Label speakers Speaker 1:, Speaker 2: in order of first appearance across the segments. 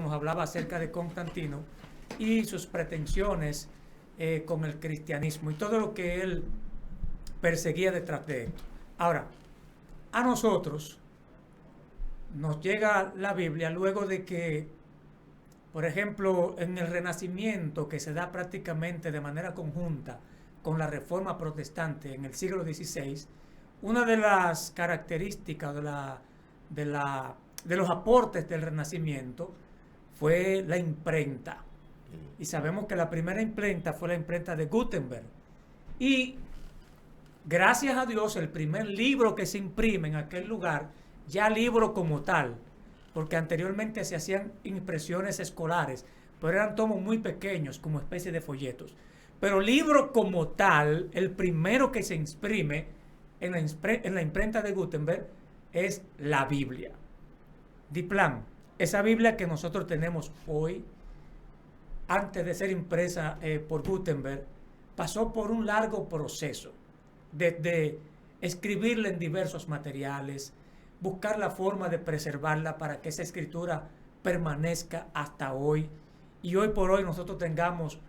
Speaker 1: nos hablaba acerca de Constantino y sus pretensiones con el cristianismo y todo lo que él perseguía detrás de esto. Ahora, a nosotros nos llega la Biblia luego de que, por ejemplo, en el Renacimiento, que se da prácticamente de manera conjunta con la Reforma Protestante en el siglo XVI, una de las características de los aportes del Renacimiento fue la imprenta. Y sabemos que la primera imprenta fue la imprenta de Gutenberg. Y gracias a Dios, el primer libro que se imprime en aquel lugar, ya libro como tal, porque anteriormente se hacían impresiones escolares, pero eran tomos muy pequeños, como especie de folletos. Pero libro como tal, el primero que se imprime en la imprenta de Gutenberg es la Biblia. Diplan, esa Biblia que nosotros tenemos hoy, antes de ser impresa por Gutenberg, pasó por un largo proceso de escribirla en diversos materiales, buscar la forma de preservarla para que esa escritura permanezca hasta hoy. Y hoy por hoy nosotros tengamos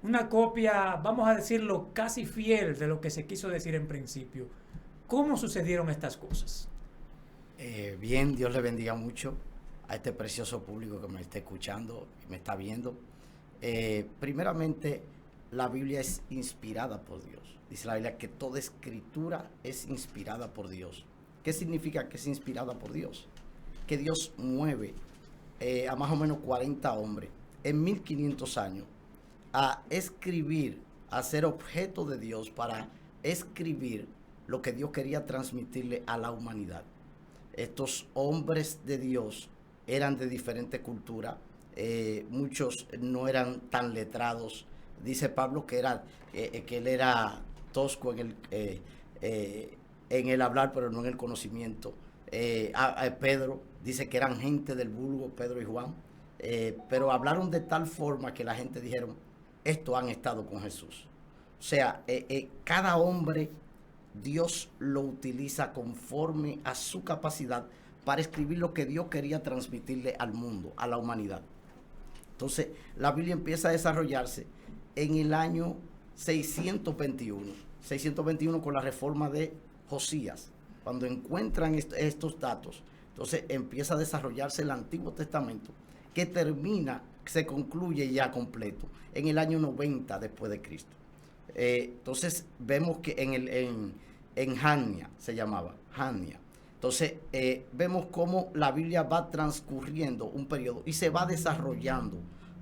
Speaker 1: una copia, vamos a decirlo, casi fiel de lo que se quiso decir en principio. ¿Cómo sucedieron estas cosas?
Speaker 2: Bien, Dios le bendiga mucho a este precioso público que me está escuchando y me está viendo. Primeramente, la Biblia es inspirada por Dios. Dice la Biblia que toda escritura es inspirada por Dios. ¿Qué significa que es inspirada por Dios? Que Dios mueve a más o menos 40 hombres en 1500 años a escribir, a ser objeto de Dios para escribir lo que Dios quería transmitirle a la humanidad. Estos hombres de Dios eran de diferente cultura, muchos no eran tan letrados. Dice Pablo que él era tosco en el hablar, pero no en el conocimiento. Pedro dice que eran gente del vulgo, Pedro y Juan, pero hablaron de tal forma que la gente dijeron, estos han estado con Jesús. O sea, cada hombre Dios lo utiliza conforme a su capacidad para escribir lo que Dios quería transmitirle al mundo, a la humanidad. Entonces, la Biblia empieza a desarrollarse en el año 621 con la reforma de Josías. Cuando encuentran estos datos, entonces empieza a desarrollarse el Antiguo Testamento, que se concluye ya completo en el año 90 después de Cristo. Entonces vemos que en Jania se llamaba, Jania. Entonces vemos cómo la Biblia va transcurriendo un periodo y se va desarrollando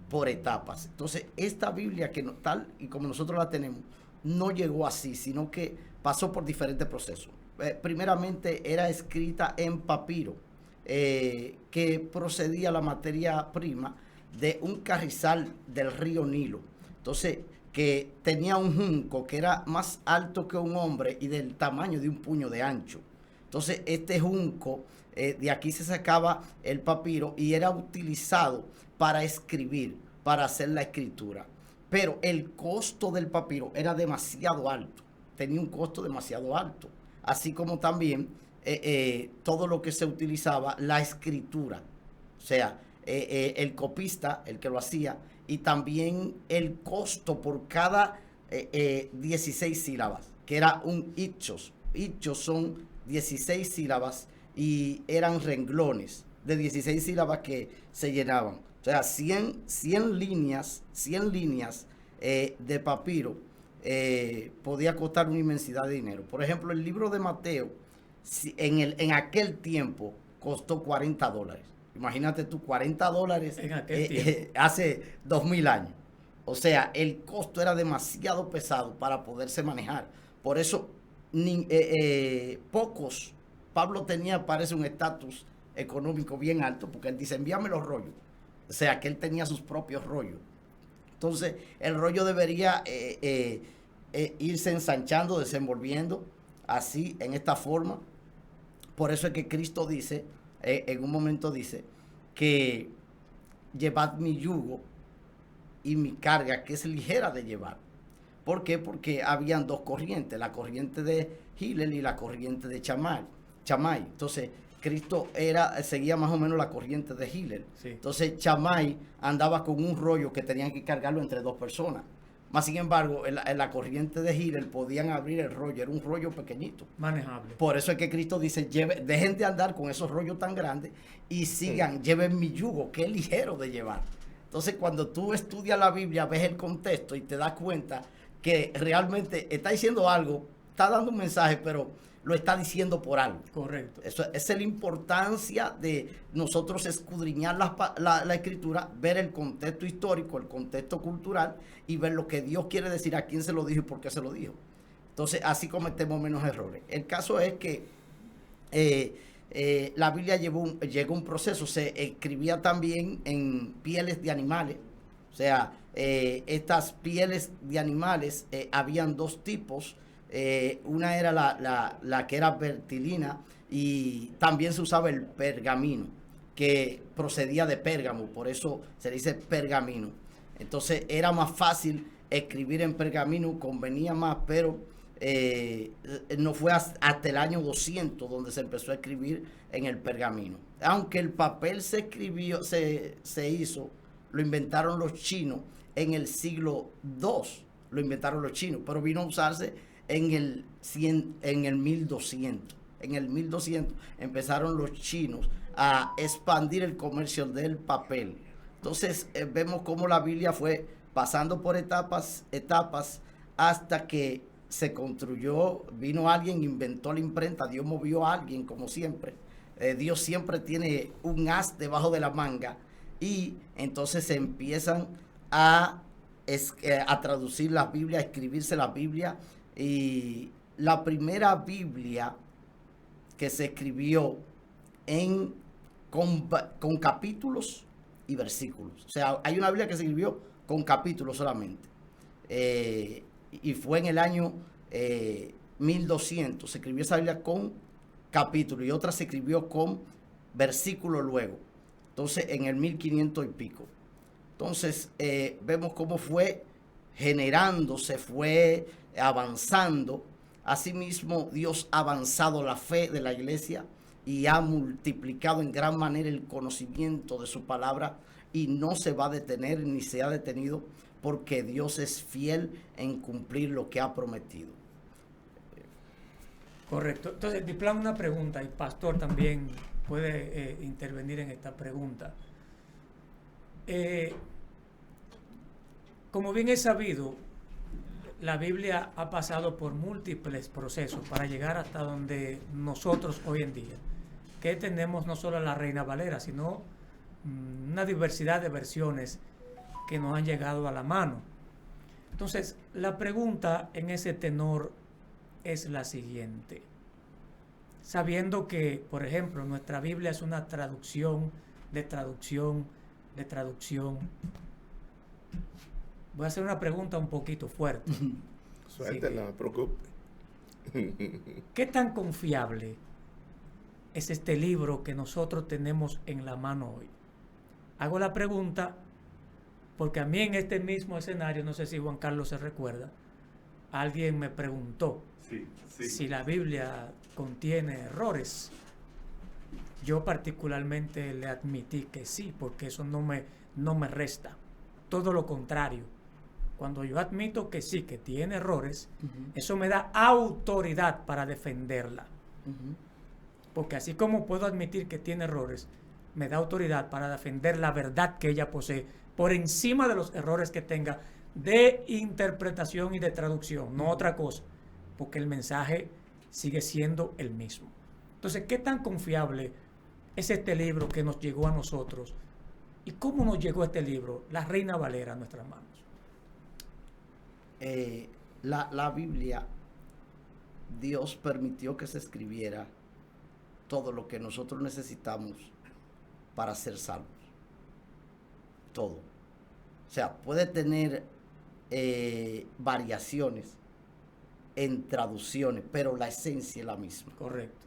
Speaker 2: por etapas. Entonces esta Biblia, que tal y como nosotros la tenemos, no llegó así, sino que pasó por diferentes procesos. Primeramente era escrita en papiro, que procedía la materia prima de un carrizal del río Nilo. Entonces, que tenía un junco que era más alto que un hombre y del tamaño de un puño de ancho. Entonces, este junco, de aquí se sacaba el papiro y era utilizado para escribir, para hacer la escritura. Pero el costo del papiro era demasiado alto, tenía un costo demasiado alto. Así como también todo lo que se utilizaba, la escritura. O sea, el copista, el que lo hacía, y también el costo por cada 16 sílabas, que era un ichos. Ichos son 16 sílabas y eran renglones de 16 sílabas que se llenaban. O sea, 100 líneas de papiro podía costar una inmensidad de dinero. Por ejemplo, el libro de Mateo, en aquel tiempo, costó $40. Imagínate tú, $40
Speaker 1: En aquel tiempo.
Speaker 2: hace 2000 años. O sea, el costo era demasiado pesado para poderse manejar. Por eso, Pablo tenía, parece, un estatus económico bien alto, porque él dice, envíame los rollos. O sea, que él tenía sus propios rollos. Entonces, el rollo debería irse ensanchando, desenvolviendo, así, en esta forma. Por eso es que Cristo dice, en un momento dice, que llevad mi yugo y mi carga, que es ligera de llevar. ¿Por qué? Porque habían dos corrientes, la corriente de Hillel y la corriente de Chamay. Entonces, Cristo seguía más o menos la corriente de Hillel.
Speaker 1: Sí.
Speaker 2: Entonces Shammai andaba con un rollo que tenían que cargarlo entre dos personas. Más sin embargo, en la corriente de Hillel podían abrir el rollo, era un rollo pequeñito.
Speaker 1: Manejable.
Speaker 2: Por eso es que Cristo dice, dejen de andar con esos rollos tan grandes y sigan, lleven mi yugo, que es ligero de llevar. Entonces, cuando tú estudias la Biblia, ves el contexto y te das cuenta que realmente está diciendo algo, está dando un mensaje, pero lo está diciendo por algo.
Speaker 1: Correcto.
Speaker 2: Esa es la importancia de nosotros escudriñar la escritura, ver el contexto histórico, el contexto cultural y ver lo que Dios quiere decir, a quién se lo dijo y por qué se lo dijo. Entonces, así cometemos menos errores. El caso es que la Biblia llegó a un proceso, se escribía también en pieles de animales. O sea, estas pieles de animales, habían dos tipos. Una era la que era vertilina y también se usaba el pergamino, que procedía de Pérgamo, por eso se dice pergamino. Entonces era más fácil escribir en pergamino, convenía más, pero no fue hasta el año 200 donde se empezó a escribir en el pergamino. Aunque el papel se hizo, lo inventaron los chinos en el siglo II, lo inventaron los chinos, pero vino a usarse en el 1200. En el 1200 empezaron los chinos a expandir el comercio del papel. Entonces vemos cómo la Biblia fue pasando por etapas hasta que se construyó, vino alguien, inventó la imprenta, Dios movió a alguien como siempre. Dios siempre tiene un as debajo de la manga y entonces se empiezan a traducir la Biblia, a escribirse la Biblia. Y la primera Biblia que se escribió con capítulos y versículos. O sea, hay una Biblia que se escribió con capítulos solamente. Y fue en el año 1200. Se escribió esa Biblia con capítulos y otra se escribió con versículos luego. Entonces, en el 1500 y pico. Entonces, vemos cómo fue generándose, fue avanzando. Asimismo, Dios ha avanzado la fe de la iglesia y ha multiplicado en gran manera el conocimiento de su palabra y no se va a detener ni se ha detenido porque Dios es fiel en cumplir lo que ha prometido.
Speaker 1: Correcto. Entonces, Diplan, una pregunta, y Pastor también puede intervenir en esta pregunta. Como bien es sabido, la Biblia ha pasado por múltiples procesos para llegar hasta donde nosotros hoy en día, que tenemos no solo la Reina Valera, sino una diversidad de versiones que nos han llegado a la mano. Entonces, la pregunta en ese tenor es la siguiente. Sabiendo que, por ejemplo, nuestra Biblia es una traducción de traducción de traducción. Voy a hacer una pregunta un poquito fuerte.
Speaker 3: Suéltela, no me preocupe.
Speaker 1: ¿Qué tan confiable es este libro que nosotros tenemos en la mano hoy? Hago la pregunta porque a mí en este mismo escenario, no sé si Juan Carlos se recuerda, alguien me preguntó si la Biblia contiene errores. Yo particularmente le admití que sí, porque eso no me resta. Todo lo contrario. Cuando yo admito que sí, que tiene errores, eso me da autoridad para defenderla. Porque así como puedo admitir que tiene errores, me da autoridad para defender la verdad que ella posee, por encima de los errores que tenga de interpretación y de traducción, no otra cosa, porque el mensaje sigue siendo el mismo. Entonces, ¿qué tan confiable es este libro que nos llegó a nosotros? ¿Y cómo nos llegó este libro, la Reina Valera, a nuestras manos?
Speaker 2: La Biblia, Dios permitió que se escribiera todo lo que nosotros necesitamos para ser salvos. Todo. O sea, puede tener variaciones en traducciones, pero la esencia es la misma.
Speaker 1: Correcto.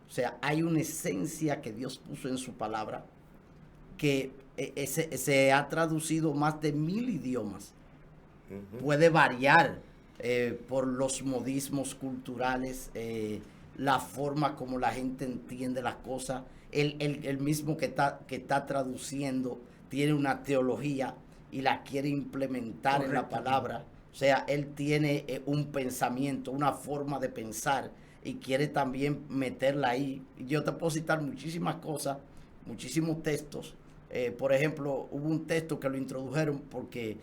Speaker 2: O sea, hay una esencia que Dios puso en su palabra que se ha traducido más de 1000 idiomas. Puede variar por los modismos culturales, la forma como la gente entiende las cosas. El mismo que está traduciendo tiene una teología y la quiere implementar en la palabra. O sea, él tiene un pensamiento, una forma de pensar y quiere también meterla ahí. Yo te puedo citar muchísimas cosas, muchísimos textos. Por ejemplo, hubo un texto que lo introdujeron porque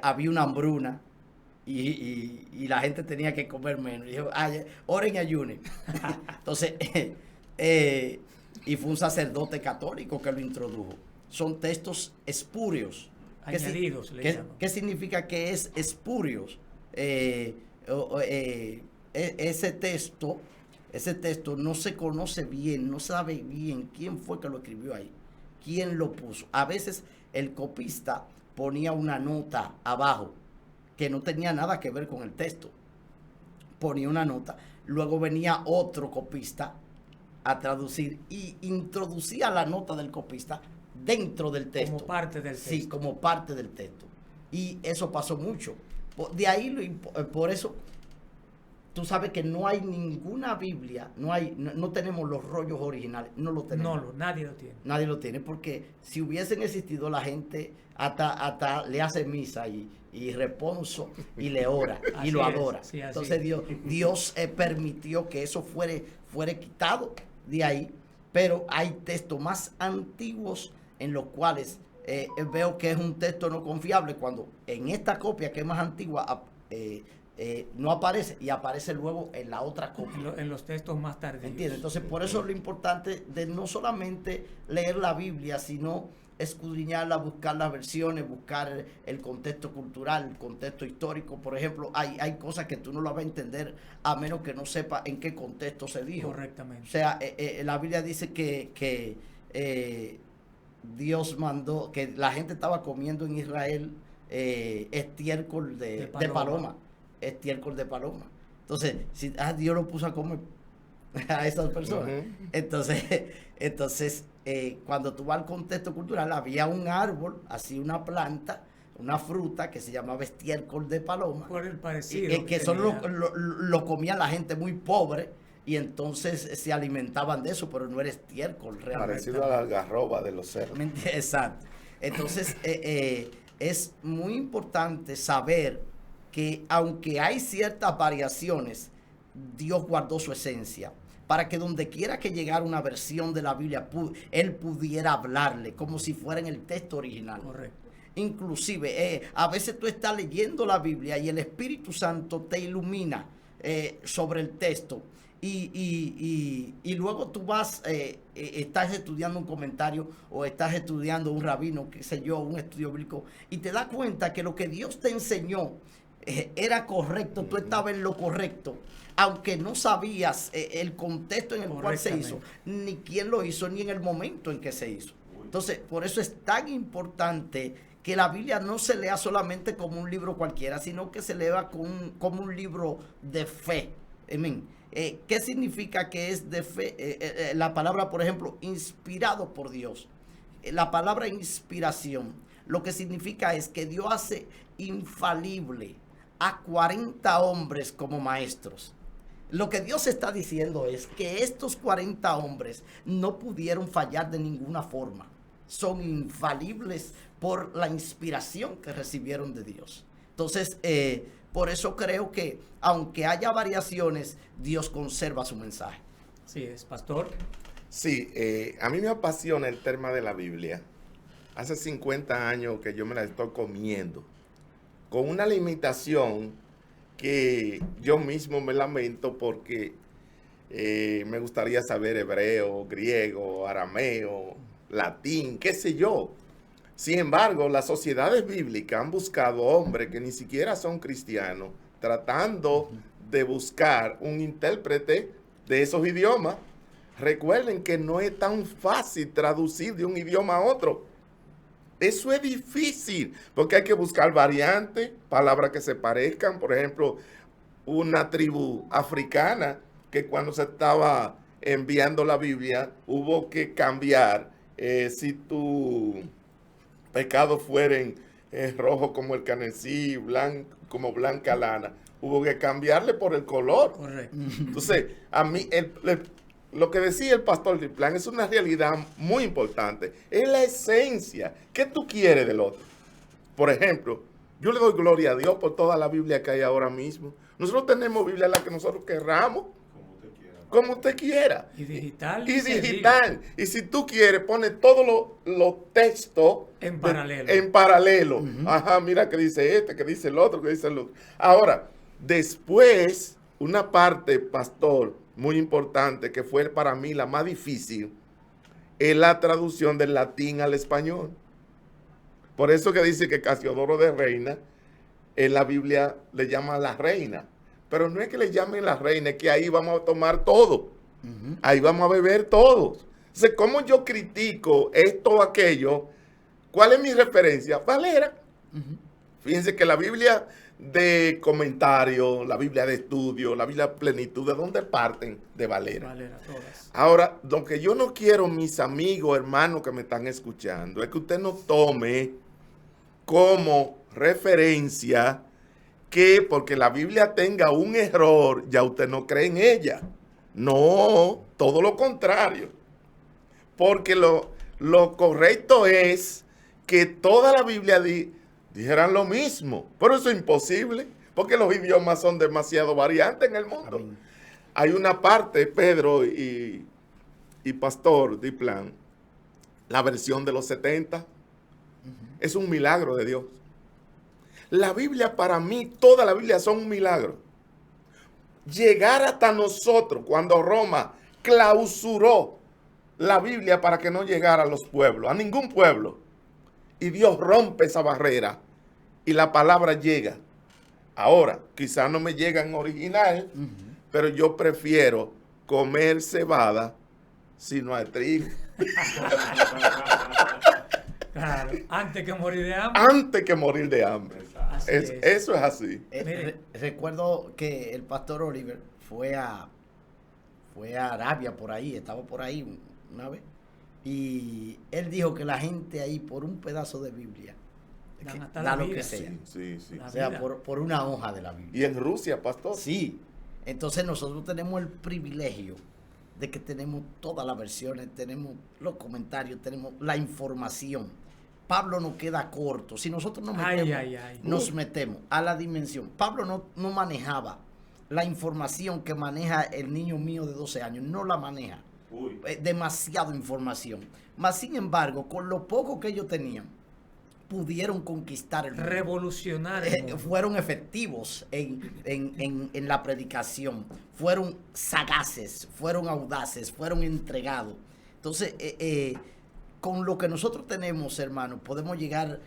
Speaker 2: había una hambruna y la gente tenía que comer menos. Y dijo, oren y ayunen. Entonces, y fue un sacerdote católico que lo introdujo. Son textos espurios.
Speaker 1: Añadidos,
Speaker 2: ¿Qué significa que es espurios? Ese texto no se conoce bien, no sabe bien quién fue que lo escribió ahí, quién lo puso. A veces el copista ponía una nota abajo que no tenía nada que ver con el texto. Ponía una nota, luego venía otro copista a traducir y introducía la nota del copista dentro del texto.
Speaker 1: Como parte del texto.
Speaker 2: Sí, como parte del texto. Y eso pasó mucho. De ahí, por eso, tú sabes que no hay ninguna Biblia, no tenemos los rollos originales, no lo tenemos.
Speaker 1: No, nadie lo tiene.
Speaker 2: Nadie lo tiene, porque si hubiesen existido, la gente hasta le hace misa y responso y le ora y lo adora.
Speaker 1: Sí,
Speaker 2: entonces Dios permitió que eso fuera quitado de ahí, pero hay textos más antiguos en los cuales veo que es un texto no confiable, cuando en esta copia que es más antigua no aparece y aparece luego en la otra copia.
Speaker 1: En los textos más tardíos.
Speaker 2: ¿Entiendes? Entonces, por eso es lo importante de no solamente leer la Biblia, sino escudriñarla, buscar las versiones, buscar el contexto cultural, el contexto histórico. Por ejemplo, hay cosas que tú no las vas a entender a menos que no sepas en qué contexto se dijo.
Speaker 1: Correctamente.
Speaker 2: O sea, la Biblia dice que Dios mandó, que la gente estaba comiendo en Israel estiércol de paloma. Estiércol de paloma. Entonces, si Dios lo puso a comer a esas personas. Entonces, cuando tú vas al contexto cultural, había un árbol, así una planta, una fruta que se llamaba estiércol de paloma.
Speaker 1: Por el parecido.
Speaker 2: Que solo lo comía la gente muy pobre y entonces se alimentaban de eso, pero no era estiércol realmente.
Speaker 3: Parecido a la algarroba de los cerros.
Speaker 2: Exacto. Entonces, es muy importante saber que aunque hay ciertas variaciones, Dios guardó su esencia para que donde quiera que llegara una versión de la Biblia, él pudiera hablarle como si fuera en el texto original.
Speaker 1: Correcto.
Speaker 2: Inclusive, a veces tú estás leyendo la Biblia y el Espíritu Santo te ilumina sobre el texto. Y luego tú estás estudiando un comentario o estás estudiando un rabino, qué sé yo, un estudio bíblico, y te das cuenta que lo que Dios te enseñó era correcto, tú estabas en lo correcto, aunque no sabías el contexto en el cual se hizo, ni quién lo hizo, ni en el momento en que se hizo. Entonces, por eso es tan importante que la Biblia no se lea solamente como un libro cualquiera, sino que se lea como un libro de fe. Amén. ¿Qué significa que es de fe? La palabra, por ejemplo, inspirado por Dios. La palabra inspiración, lo que significa es que Dios hace infalible a 40 hombres como maestros. Lo que Dios está diciendo es que estos 40 hombres no pudieron fallar de ninguna forma. Son infalibles por la inspiración que recibieron de Dios. Entonces, por eso creo que aunque haya variaciones, Dios conserva su mensaje.
Speaker 1: Sí, es, pastor.
Speaker 3: Sí, a mí me apasiona el tema de la Biblia. Hace 50 años que yo me la estoy comiendo, con una limitación que yo mismo me lamento porque me gustaría saber hebreo, griego, arameo, latín, qué sé yo. Sin embargo, las sociedades bíblicas han buscado hombres que ni siquiera son cristianos, tratando de buscar un intérprete de esos idiomas. Recuerden que no es tan fácil traducir de un idioma a otro. Eso es difícil, porque hay que buscar variantes, palabras que se parezcan. Por ejemplo, una tribu africana que cuando se estaba enviando la Biblia, hubo que cambiar si tu pecado fueren rojo como el carmesí, blanco como blanca lana. hubo que cambiarle por el color.
Speaker 1: Correcto.
Speaker 3: Entonces, a mí, lo que decía el pastor Diplan es una realidad muy importante. Es la esencia. ¿Qué tú quieres del otro? Por ejemplo, yo le doy gloria a Dios por toda la Biblia que hay ahora mismo. Nosotros tenemos Biblia la que nosotros querramos. Como usted quiera.
Speaker 1: Y digital.
Speaker 3: Y digital. Y si tú quieres, pone todos los textos
Speaker 1: en paralelo.
Speaker 3: En paralelo. Ajá, mira que dice este, que dice el otro, que dice el otro. Ahora, después, una parte, pastor, muy importante, que fue para mí la más difícil, es la traducción del latín al español. Por eso que dice que Casiodoro de Reina, en la Biblia le llama la reina. Pero no es que le llamen la reina, es que ahí vamos a tomar todo. Ahí vamos a beber todos. Entonces, ¿cómo yo critico esto o aquello? ¿Cuál es mi referencia? Valera. Fíjense que la Biblia de comentario, la Biblia de estudio, la Biblia de plenitud, ¿de dónde parten? De Valera.
Speaker 1: Valera, todas.
Speaker 3: Ahora, lo que yo no quiero, mis amigos, hermanos que me están escuchando, es que usted no tome como referencia que porque la Biblia tenga un error, ya usted no cree en ella. No, todo lo contrario. Porque lo correcto es que toda la Biblia dijeran lo mismo. Pero eso es imposible, porque los idiomas son demasiado variantes en el mundo. Amén. Hay una parte, Pedro y Pastor Diplan, la versión de los 70, es un milagro de Dios. La Biblia, para mí, toda la Biblia son un milagro. Llegar hasta nosotros cuando Roma clausuró la Biblia para que no llegara a los pueblos, a ningún pueblo. Y Dios rompe esa barrera y la palabra llega. Ahora, quizás no me llega en original, pero yo prefiero comer cebada si no hay trigo.
Speaker 1: Claro, antes que morir de hambre.
Speaker 3: Antes que morir de hambre. Eso es así.
Speaker 2: Recuerdo que el pastor Oliver fue a Arabia por ahí, estaba por ahí una vez. Y él dijo que la gente ahí por un pedazo de Biblia da lo que sea.
Speaker 3: Sí.
Speaker 2: O sea, por una hoja de la Biblia.
Speaker 3: ¿Y en Rusia, pastor?
Speaker 2: Sí. Entonces nosotros tenemos el privilegio de que tenemos todas las versiones, tenemos los comentarios, tenemos la información. Pablo no queda corto. Si nosotros nos metemos a la dimensión. Pablo no manejaba la información que maneja el niño mío de 12 años. No la maneja. Demasiada información. Mas, sin embargo, con lo poco que ellos tenían, pudieron conquistar el mundo.
Speaker 1: Revolucionar el mundo.
Speaker 2: Fueron efectivos en la predicación. Fueron sagaces, fueron audaces, fueron entregados. Entonces, con lo que nosotros tenemos, hermano, podemos llegar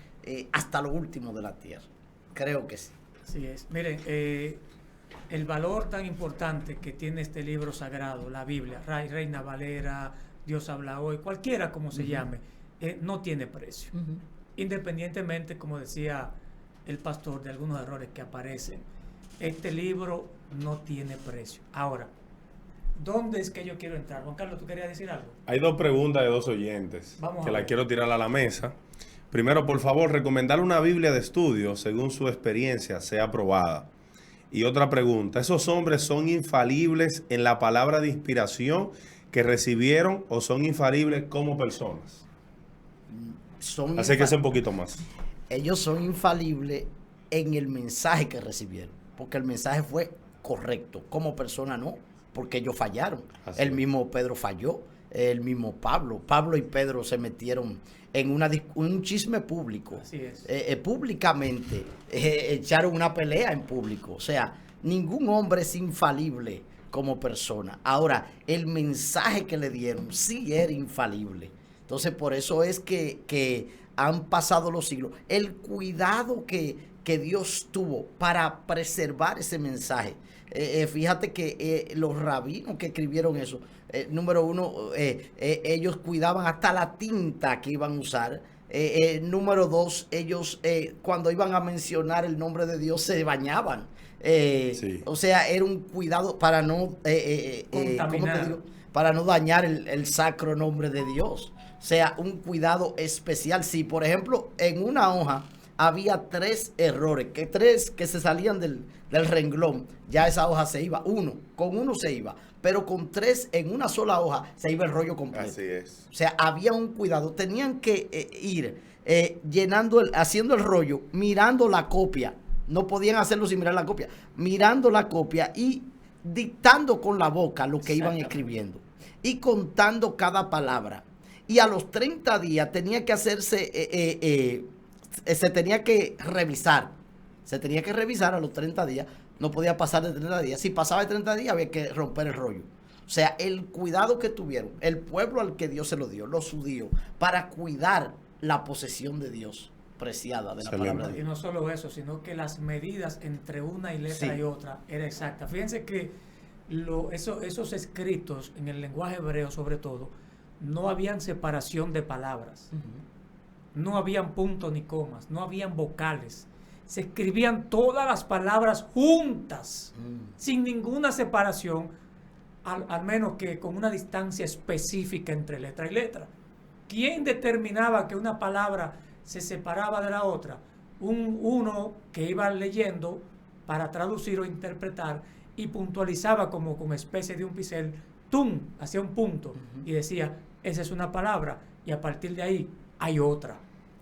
Speaker 2: hasta lo último de la tierra. Creo que sí.
Speaker 1: Así es. Miren, el valor tan importante que tiene este libro sagrado, la Biblia, Reina Valera, Dios habla hoy, cualquiera como se llame, no tiene precio. Independientemente, como decía el pastor, de algunos errores que aparecen, este libro no tiene precio. Ahora, ¿dónde es que yo quiero entrar? Juan Carlos, ¿tú querías decir algo?
Speaker 4: Hay dos preguntas de dos oyentes que la quiero tirar a la mesa. Primero, por favor, recomendar una Biblia de estudio según su experiencia sea aprobada. Y otra pregunta, ¿esos hombres son infalibles en la palabra de inspiración que recibieron o son infalibles como personas? Así que sé un poquito más.
Speaker 2: Ellos son infalibles en el mensaje que recibieron, porque el mensaje fue correcto. Como persona no, porque ellos fallaron. El mismo Pedro falló, el mismo Pablo. Pablo y Pedro se metieron en un chisme público.
Speaker 1: Así es.
Speaker 2: Públicamente echaron una pelea en público. O sea, ningún hombre es infalible como persona. Ahora, el mensaje que le dieron sí era infalible. Entonces, por eso es que han pasado los siglos. El cuidado que Dios tuvo para preservar ese mensaje. Fíjate que los rabinos que escribieron eso, número uno, ellos cuidaban hasta la tinta que iban a usar. Número dos, ellos cuando iban a mencionar el nombre de Dios se bañaban. Sí. O sea, era un cuidado para no, ¿cómo te digo? Para no dañar el sacro nombre de Dios. O sea, un cuidado especial. Si, por ejemplo, en una hoja había 3 errores, que 3 que se salían del renglón, ya esa hoja se iba, con uno se iba, pero con 3 en una sola hoja se iba el rollo completo.
Speaker 3: Así es.
Speaker 2: O sea, había un cuidado, tenían que ir haciendo el rollo, mirando la copia, no podían hacerlo sin mirar la copia, mirando la copia y dictando con la boca lo que iban escribiendo y contando cada palabra. Y a los 30 días tenía que hacerse, se tenía que revisar. Se tenía que revisar a los 30 días. No podía pasar de 30 días. Si pasaba de 30 días había que romper el rollo. O sea, el cuidado que tuvieron, el pueblo al que Dios se lo dio, los judíos, para cuidar la posesión de Dios preciada de la palabra de Dios.
Speaker 1: Y no solo eso, sino que las medidas entre una letra y otra era exacta. Fíjense que esos escritos en el lenguaje hebreo, sobre todo, no habían separación de palabras, no habían puntos ni comas, no habían vocales. Se escribían todas las palabras juntas, sin ninguna separación, al menos que con una distancia específica entre letra y letra. ¿Quién determinaba que una palabra se separaba de la otra? Uno que iba leyendo para traducir o interpretar y puntualizaba como con especie de un pincel, ¡tum!, hacía un punto y decía, esa es una palabra, y a partir de ahí hay otra.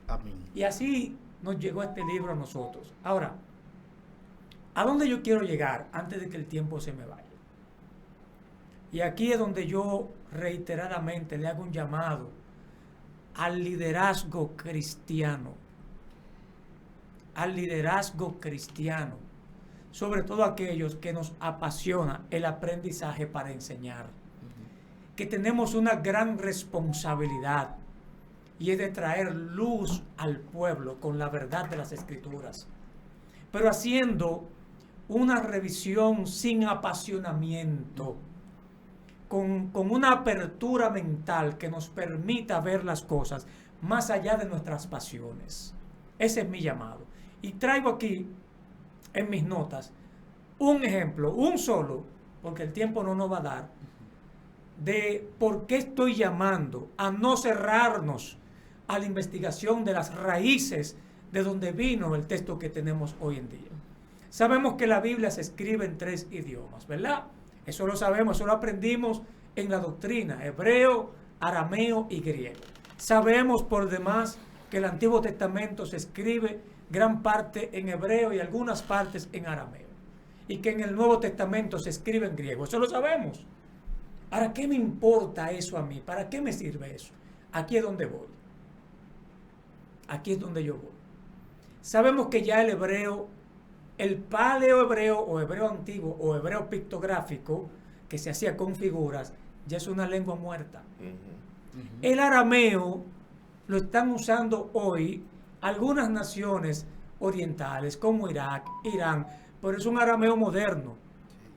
Speaker 2: Amén.
Speaker 1: Y así nos llegó este libro a nosotros. Ahora, ¿a dónde yo quiero llegar antes de que el tiempo se me vaya? Y aquí es donde yo reiteradamente le hago un llamado al liderazgo cristiano. Al liderazgo cristiano. Sobre todo aquellos que nos apasiona el aprendizaje para enseñar. Que tenemos una gran responsabilidad. Y es de traer luz al pueblo con la verdad de las Escrituras. Pero haciendo una revisión sin apasionamiento. Con una apertura mental que nos permita ver las cosas más allá de nuestras pasiones. Ese es mi llamado. Y traigo aquí en mis notas un ejemplo, un solo, porque el tiempo no nos va a dar, de por qué estoy llamando a no cerrarnos a la investigación de las raíces de donde vino el texto que tenemos hoy en día. Sabemos que la Biblia se escribe en 3 idiomas, ¿verdad? Eso lo sabemos, eso lo aprendimos en la doctrina, hebreo, arameo y griego. Sabemos por demás que el Antiguo Testamento se escribe gran parte en hebreo y algunas partes en arameo. Y que en el Nuevo Testamento se escribe en griego, eso lo sabemos. Ahora, ¿qué me importa eso a mí? ¿Para qué me sirve eso? Aquí es donde voy. Aquí es donde yo voy. Sabemos que ya el hebreo, el paleohebreo o hebreo antiguo o hebreo pictográfico que se hacía con figuras ya es una lengua muerta. El arameo lo están usando hoy algunas naciones orientales como Irak, Irán, pero es un arameo moderno,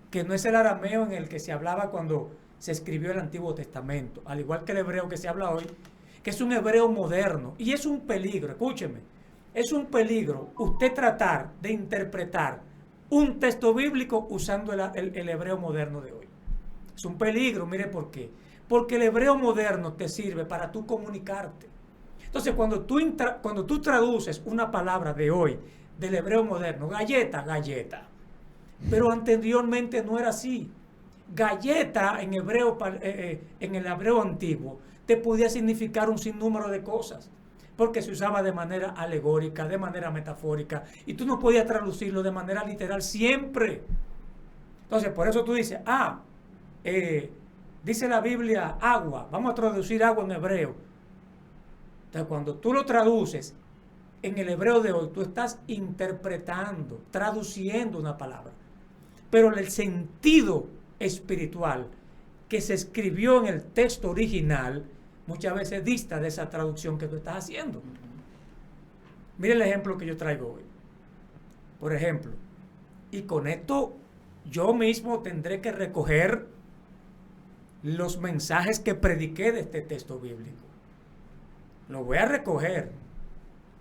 Speaker 1: que no es el arameo en el que se hablaba cuando se escribió el Antiguo Testamento, al igual que el hebreo que se habla hoy, que es un hebreo moderno. Y es un peligro, escúcheme, es un peligro usted tratar de interpretar un texto bíblico usando el hebreo moderno de hoy. Es un peligro, mire por qué. Porque el hebreo moderno te sirve para tú comunicarte. Entonces, cuando tú traduces una palabra de hoy, del hebreo moderno, galleta, galleta. Pero anteriormente no era así. Galleta en el hebreo antiguo te podía significar un sinnúmero de cosas. Porque se usaba de manera alegórica, de manera metafórica, y tú no podías traducirlo de manera literal siempre. Entonces, por eso tú dices, dice la Biblia agua, vamos a traducir agua en hebreo. Entonces, cuando tú lo traduces en el hebreo de hoy, tú estás interpretando, traduciendo una palabra. Pero el sentido espiritual que se escribió en el texto original muchas veces dista de esa traducción que tú estás haciendo. Mire el ejemplo que yo traigo hoy. Por ejemplo, y con esto yo mismo tendré que recoger los mensajes que prediqué de este texto bíblico. Lo voy a recoger.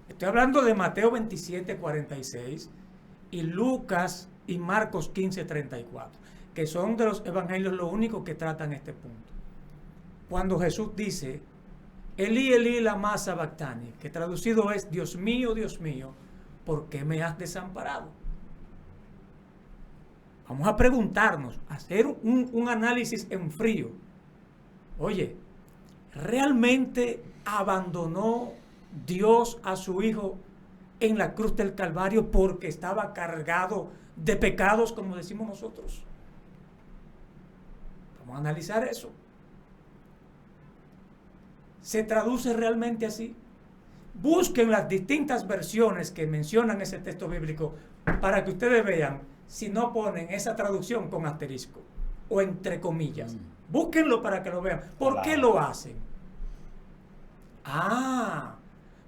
Speaker 1: Estoy hablando de Mateo 27:46 y Lucas y Marcos 15:34, que son de los evangelios los únicos que tratan este punto. Cuando Jesús dice, Elí, Elí, lama sabactani, que traducido es, Dios mío, ¿por qué me has desamparado? Vamos a preguntarnos, hacer un análisis en frío. Oye, ¿realmente abandonó Dios a su Hijo en la cruz del Calvario porque estaba cargado de pecados, como decimos nosotros? Vamos a analizar eso. ¿Se traduce realmente así? Busquen las distintas versiones que mencionan ese texto bíblico para que ustedes vean si no ponen esa traducción con asterisco o entre comillas. Búsquenlo para que lo vean. ¿Por qué lo hacen?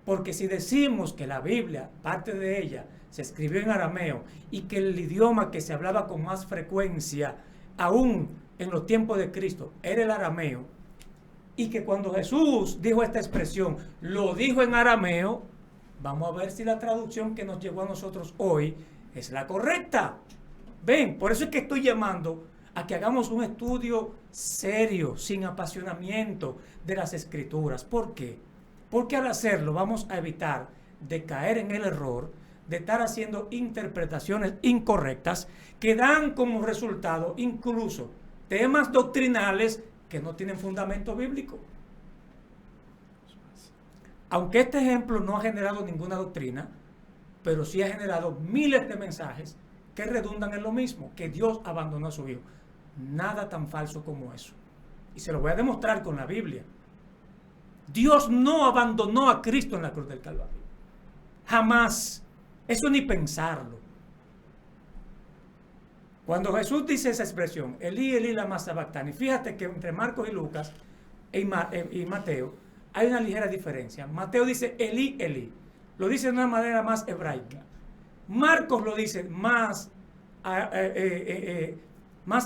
Speaker 1: Porque si decimos que la Biblia, parte de ella, se escribió en arameo y que el idioma que se hablaba con más frecuencia, aún en los tiempos de Cristo, era el arameo, y que cuando Jesús dijo esta expresión, lo dijo en arameo, vamos a ver si la traducción que nos llegó a nosotros hoy es la correcta. Ven, por eso es que estoy llamando a que hagamos un estudio serio, sin apasionamiento de las Escrituras. ¿Por qué? Porque al hacerlo vamos a evitar de caer en el error de estar haciendo interpretaciones incorrectas que dan como resultado incluso temas doctrinales que no tienen fundamento bíblico. Aunque este ejemplo no ha generado ninguna doctrina, pero sí ha generado miles de mensajes que redundan en lo mismo, que Dios abandonó a su Hijo. Nada tan falso como eso. Y se lo voy a demostrar con la Biblia. Dios no abandonó a Cristo en la cruz del Calvario. Jamás. Eso ni pensarlo. Cuando Jesús dice esa expresión, Elí, Elí, lama sabactani, fíjate que entre Marcos y Lucas y Mateo hay una ligera diferencia. Mateo dice Elí, Elí. Lo dice de una manera más hebraica. Marcos lo dice más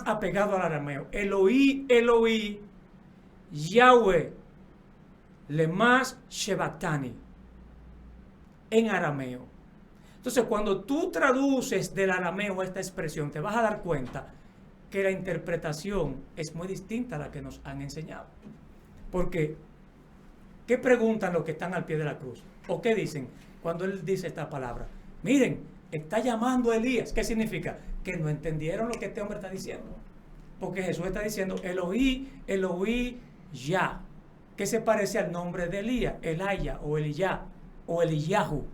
Speaker 1: apegado al arameo. Eloí, Eloí, Yahweh, lemas shebaktani, en arameo. Entonces, cuando tú traduces del arameo esta expresión, te vas a dar cuenta que la interpretación es muy distinta a la que nos han enseñado. Porque, ¿qué preguntan los que están al pie de la cruz? ¿O qué dicen cuando él dice esta palabra? Miren, está llamando a Elías. ¿Qué significa? Que no entendieron lo que este hombre está diciendo. Porque Jesús está diciendo Eloí, Eloí, Yah, que se parece al nombre de Elías, Elaya o Eliyah o Eliyahu.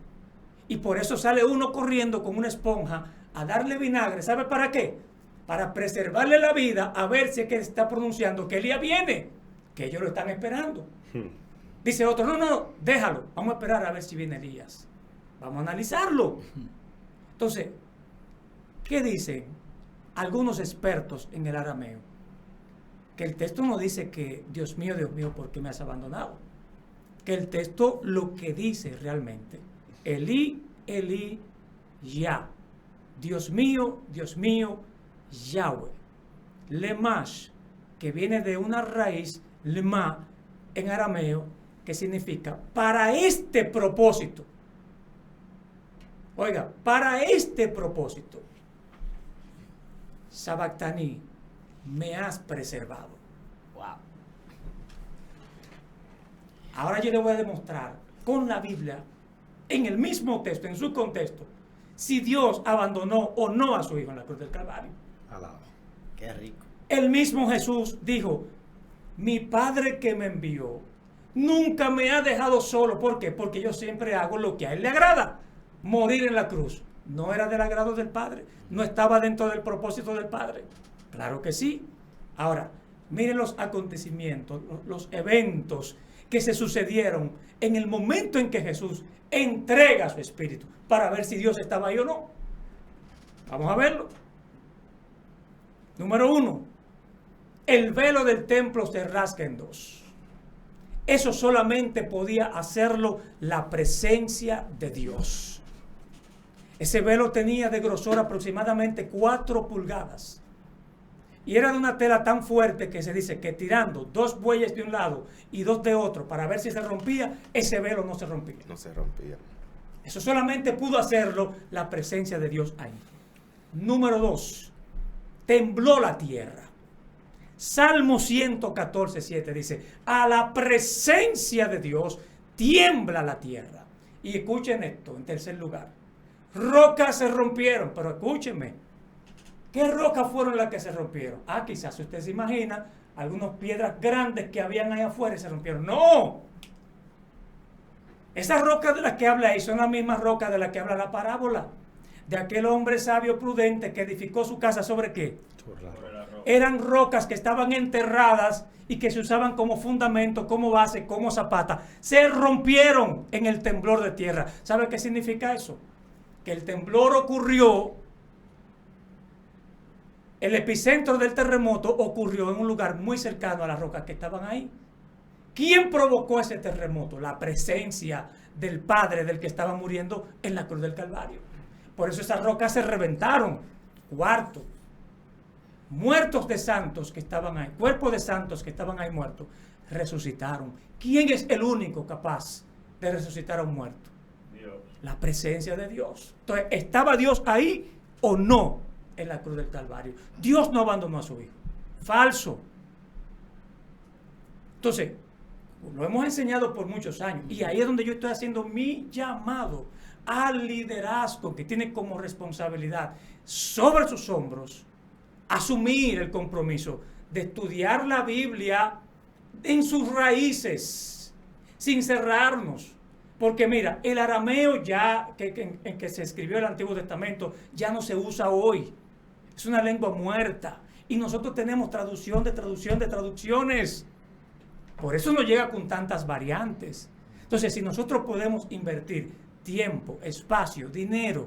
Speaker 1: Y por eso sale uno corriendo con una esponja a darle vinagre. ¿Sabe para qué? Para preservarle la vida, a ver si es que está pronunciando que Elías viene, que ellos lo están esperando. Dice otro, no, déjalo, vamos a esperar a ver si viene Elías. Vamos a analizarlo. Entonces, ¿qué dicen algunos expertos en el arameo? Que el texto no dice que Dios mío, ¿por qué me has abandonado? Que el texto lo que dice realmente, Elí, Elí, Yah, Dios mío, Yahweh. Lemash, que viene de una raíz, lema, en arameo, que significa para este propósito. Oiga, para este propósito, sabactani, me has preservado.
Speaker 2: Wow.
Speaker 1: Ahora yo le voy a demostrar con la Biblia, en el mismo texto, en su contexto, si Dios abandonó o no a su Hijo en la cruz del Calvario.
Speaker 2: Alaba. Qué rico.
Speaker 1: El mismo Jesús dijo, mi Padre que me envió nunca me ha dejado solo. ¿Por qué? Porque yo siempre hago lo que a Él le agrada. Morir en la cruz no era del agrado del Padre, no estaba dentro del propósito del Padre. Claro que sí. Ahora, miren los acontecimientos, los eventos que se sucedieron en el momento en que Jesús entrega su espíritu para ver si Dios estaba ahí o no. Vamos a verlo. Número 1. El velo del templo se rasga en dos. Eso solamente podía hacerlo la presencia de Dios. Ese velo tenía de grosor aproximadamente 4 pulgadas. Y era de una tela tan fuerte que se dice que tirando 2 bueyes de un lado y 2 de otro para ver si se rompía, ese velo no se rompía.
Speaker 3: No se rompía.
Speaker 1: Eso solamente pudo hacerlo la presencia de Dios ahí. Número 2. Tembló la tierra. Salmo 114:7 dice, a la presencia de Dios tiembla la tierra. Y escuchen esto, en tercer lugar. rocas se rompieron. Pero escúchenme, ¿qué rocas fueron las que se rompieron? Quizás usted se imagina algunas piedras grandes que habían ahí afuera y se rompieron. ¡No! Esas rocas de las que habla ahí son las mismas rocas de las que habla la parábola. De aquel hombre sabio prudente que edificó su casa ¿sobre qué? Eran rocas que estaban enterradas y que se usaban como fundamento, como base, como zapata. Se rompieron en el temblor de tierra. ¿Sabe qué significa eso? Que el temblor ocurrió, el epicentro del terremoto ocurrió en un lugar muy cercano a las rocas que estaban ahí. ¿Quién provocó ese terremoto? La presencia del Padre del que estaba muriendo en la cruz del Calvario. Por eso esas rocas se reventaron. Cuarto, muertos de santos que estaban ahí, cuerpos de santos que estaban ahí muertos, resucitaron. ¿Quién es el único capaz de resucitar a un muerto? Dios. La presencia de Dios. Entonces, ¿estaba Dios ahí o no en la cruz del Calvario? Dios no abandonó a su Hijo. Falso. Entonces, lo hemos enseñado por muchos años y ahí es donde yo estoy haciendo mi llamado al liderazgo que tiene como responsabilidad sobre sus hombros asumir el compromiso de estudiar la Biblia en sus raíces, sin cerrarnos. Porque mira, el arameo ya en que se escribió el Antiguo Testamento ya no se usa hoy. Es una lengua muerta. Y nosotros tenemos traducción de traducciones. Por eso nos llega con tantas variantes. Entonces, si nosotros podemos invertir tiempo, espacio, dinero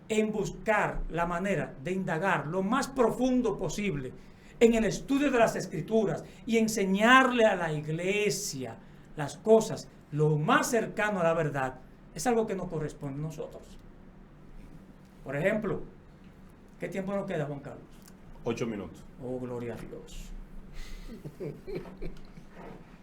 Speaker 1: en buscar la manera de indagar lo más profundo posible en el estudio de las Escrituras y enseñarle a la iglesia las cosas lo más cercano a la verdad, es algo que nos corresponde a nosotros. Por ejemplo, ¿qué tiempo nos queda, Juan Carlos?
Speaker 4: 8 minutos.
Speaker 1: Oh, gloria a Dios.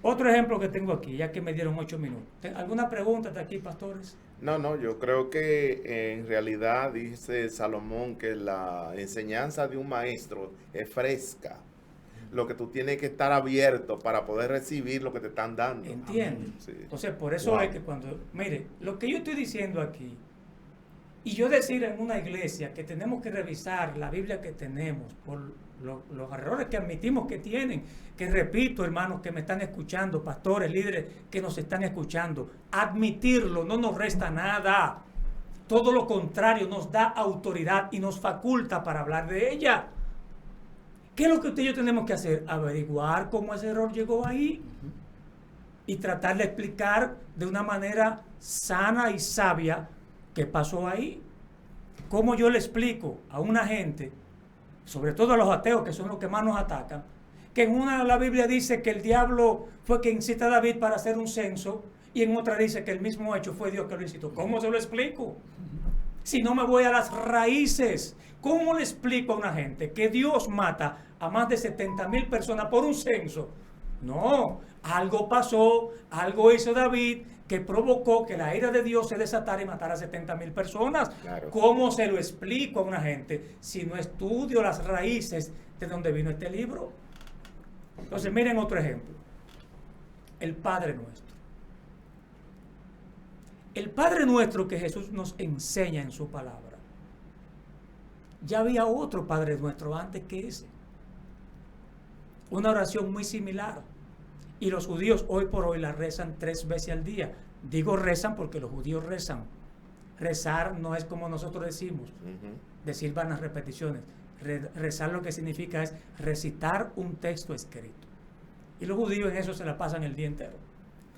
Speaker 1: Otro ejemplo que tengo aquí, ya que me dieron 8 minutos. ¿Alguna pregunta de aquí, pastores?
Speaker 3: No, yo creo que en realidad dice Salomón que la enseñanza de un maestro es fresca. Lo que tú tienes que estar abierto para poder recibir lo que te están dando.
Speaker 1: ¿Entiendes? Sí. Entonces, por eso es que cuando... Mire, lo que yo estoy diciendo aquí, y yo decir en una iglesia que tenemos que revisar la Biblia que tenemos por los errores que admitimos que tienen, que repito, hermanos que me están escuchando, pastores, líderes que nos están escuchando, admitirlo no nos resta nada. Todo lo contrario, nos da autoridad y nos faculta para hablar de ella. ¿Qué es lo que usted y yo tenemos que hacer? Averiguar cómo ese error llegó ahí y tratar de explicar de una manera sana y sabia qué pasó ahí. ¿Cómo yo le explico a una gente, sobre todo a los ateos, que son los que más nos atacan, que en una de la Biblia dice que el diablo fue quien incita a David para hacer un censo y en otra dice que el mismo hecho fue Dios que lo incitó? ¿Cómo se lo explico? Si no me voy a las raíces, ¿cómo le explico a una gente que Dios mata a más de 70,000 personas por un censo? No, algo pasó, algo hizo David que provocó que la ira de Dios se desatara y matara a 70,000 personas. Claro. ¿Cómo se lo explico a una gente si no estudio las raíces de donde vino este libro? Entonces, miren otro ejemplo. El Padre Nuestro. El Padre Nuestro que Jesús nos enseña en su palabra. Ya había otro Padre Nuestro antes que ese. Una oración muy similar. Y los judíos hoy por hoy la rezan 3 veces al día. Digo rezan porque los judíos rezan. Rezar no es como nosotros decimos, decir vanas repeticiones. Rezar lo que significa es recitar un texto escrito. Y los judíos en eso se la pasan el día entero.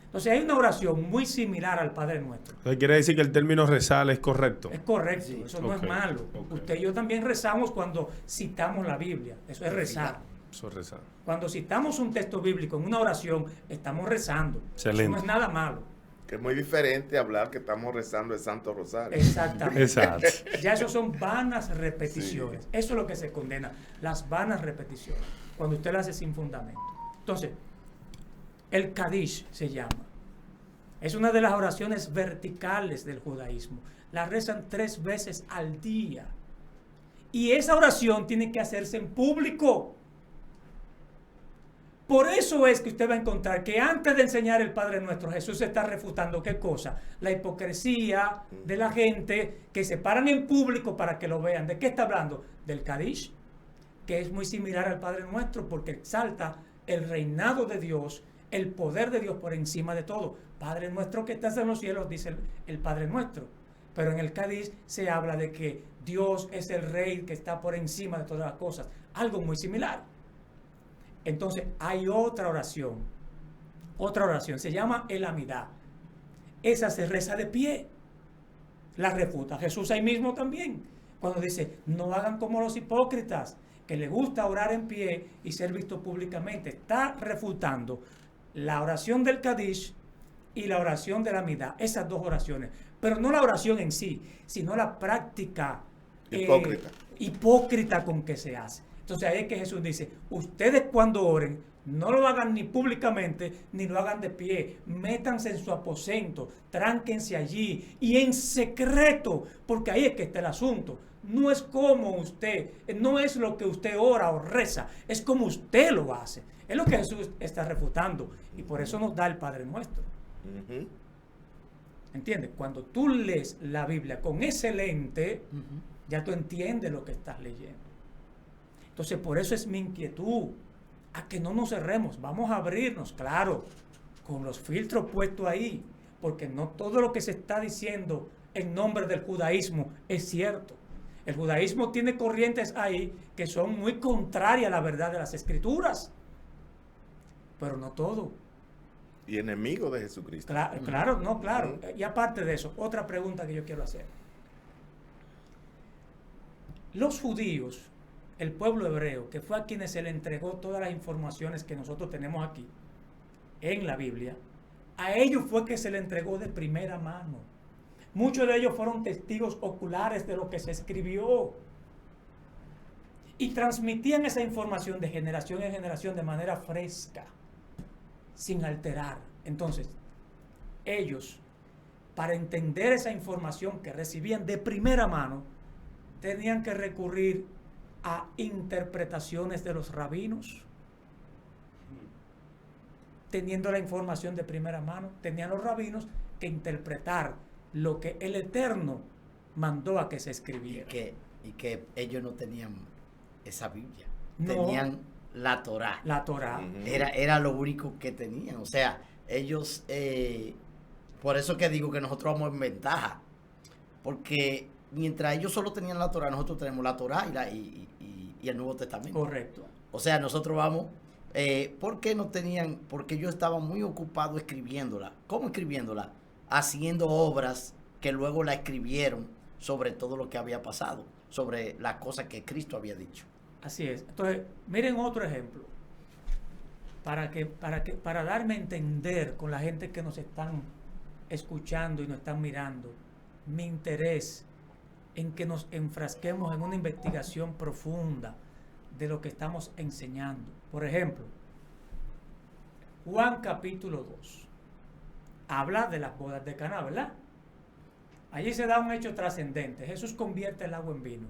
Speaker 1: Entonces hay una oración muy similar al Padre Nuestro.
Speaker 4: Entonces quiere decir que el término rezar es correcto.
Speaker 1: Es correcto, sí, eso no es malo. Usted y yo también rezamos cuando citamos la Biblia. Eso es rezar.
Speaker 4: Eso es rezar.
Speaker 1: Cuando citamos un texto bíblico en una oración, estamos rezando.
Speaker 4: Excelente.
Speaker 1: Eso no es nada malo.
Speaker 3: Que es muy diferente hablar que estamos rezando el Santo Rosario.
Speaker 1: Exactamente.
Speaker 4: Exacto.
Speaker 1: Ya eso son vanas repeticiones. Sí. Eso es lo que se condena, las vanas repeticiones, cuando usted las hace sin fundamento. Entonces, el Kadish se llama. Es una de las oraciones verticales del judaísmo. La rezan 3 veces al día. Y esa oración tiene que hacerse en público. Por eso es que usted va a encontrar que antes de enseñar el Padre Nuestro, Jesús está refutando ¿qué cosa? La hipocresía de la gente que se paran en público para que lo vean. ¿De qué está hablando? Del Kadish, que es muy similar al Padre Nuestro porque exalta el reinado de Dios, el poder de Dios por encima de todo. Padre Nuestro que estás en los cielos, dice el Padre Nuestro. Pero en el Kadish se habla de que Dios es el Rey que está por encima de todas las cosas. Algo muy similar. Entonces hay otra oración, se llama el Amidá. Esa se reza de pie, la refuta Jesús ahí mismo también, cuando dice, no hagan como los hipócritas, que les gusta orar en pie y ser visto públicamente. Está refutando la oración del Kadish y la oración del Amidá, esas dos oraciones, pero no la oración en sí, sino la práctica hipócrita con que se hace. Entonces ahí es que Jesús dice, ustedes cuando oren, no lo hagan ni públicamente, ni lo hagan de pie. Métanse en su aposento, tránquense allí y en secreto, porque ahí es que está el asunto. No es como usted, no es lo que usted ora o reza, es como usted lo hace. Es lo que Jesús está refutando y por eso nos da el Padre Nuestro. ¿Entiendes? Cuando tú lees la Biblia con ese lente, ya tú entiendes lo que estás leyendo. Entonces, por eso es mi inquietud, a que no nos cerremos, vamos a abrirnos, claro, con los filtros puestos ahí, porque no todo lo que se está diciendo en nombre del judaísmo es cierto. El judaísmo tiene corrientes ahí que son muy contrarias a la verdad de las Escrituras, pero no todo.
Speaker 3: Y enemigo de Jesucristo.
Speaker 1: Claro. Y aparte de eso, otra pregunta que yo quiero hacer. Los judíos, el pueblo hebreo, que fue a quienes se le entregó todas las informaciones que nosotros tenemos aquí en la Biblia, a ellos fue que se le entregó de primera mano. Muchos de ellos fueron testigos oculares de lo que se escribió y transmitían esa información de generación en generación de manera fresca, sin alterar. Entonces, ellos, para entender esa información que recibían de primera mano, tenían que recurrir a interpretaciones de los rabinos. Teniendo la información de primera mano, tenían los rabinos que interpretar lo que el Eterno mandó a que se escribiera.
Speaker 2: Y que ellos no tenían esa Biblia.
Speaker 1: No.
Speaker 2: Tenían la Torá.
Speaker 1: La Torá.
Speaker 2: Era lo único que tenían. O sea, ellos, por eso que digo que nosotros vamos en ventaja. Porque mientras ellos solo tenían la Torá, nosotros tenemos la Torá y el Nuevo Testamento.
Speaker 1: Correcto.
Speaker 2: O sea, nosotros vamos, ¿por qué no tenían? Porque yo estaba muy ocupado escribiéndola. ¿Cómo escribiéndola? Haciendo obras que luego la escribieron sobre todo lo que había pasado, sobre las cosas que Cristo había dicho.
Speaker 1: Así es. Entonces, miren otro ejemplo. Para darme a entender con la gente que nos están escuchando y nos están mirando, mi interés en que nos enfrasquemos en una investigación profunda de lo que estamos enseñando. Por ejemplo, Juan capítulo 2 habla de las bodas de Caná, ¿verdad? Allí se da un hecho trascendente. Jesús convierte el agua en vino.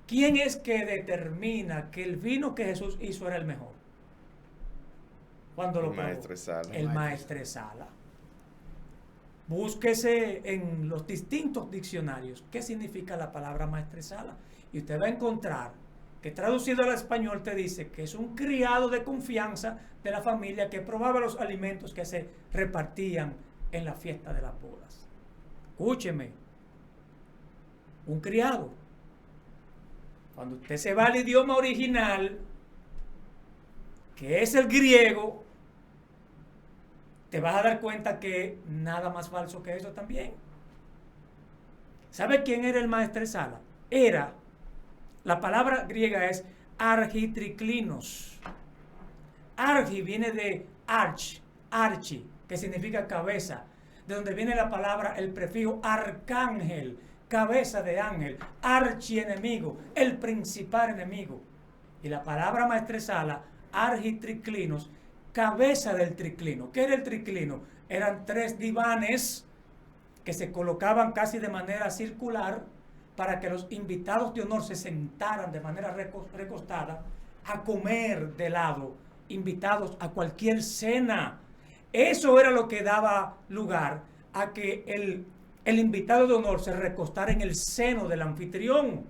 Speaker 1: ¿Quién es que determina que el vino que Jesús hizo era el mejor? Cuando lo probó. El maestresala. Búsquese en los distintos diccionarios qué significa la palabra maestresala y usted va a encontrar que traducido al español te dice que es un criado de confianza de la familia que probaba los alimentos que se repartían en la fiesta de las bodas. Escúcheme, un criado. Cuando usted se va al idioma original, que es el griego, te vas a dar cuenta que nada más falso que eso también. ¿Sabe quién era el maestresala? La palabra griega es architriclinos. Archi viene de archi, que significa cabeza, de donde viene la palabra, el prefijo arcángel, cabeza de ángel, archienemigo, el principal enemigo. Y la palabra maestresala, architriclinos, cabeza del triclino. ¿Qué era el triclino? Eran 3 divanes que se colocaban casi de manera circular para que los invitados de honor se sentaran de manera recostada a comer de lado invitados a cualquier cena. Eso era lo que daba lugar a que el invitado de honor se recostara en el seno del anfitrión.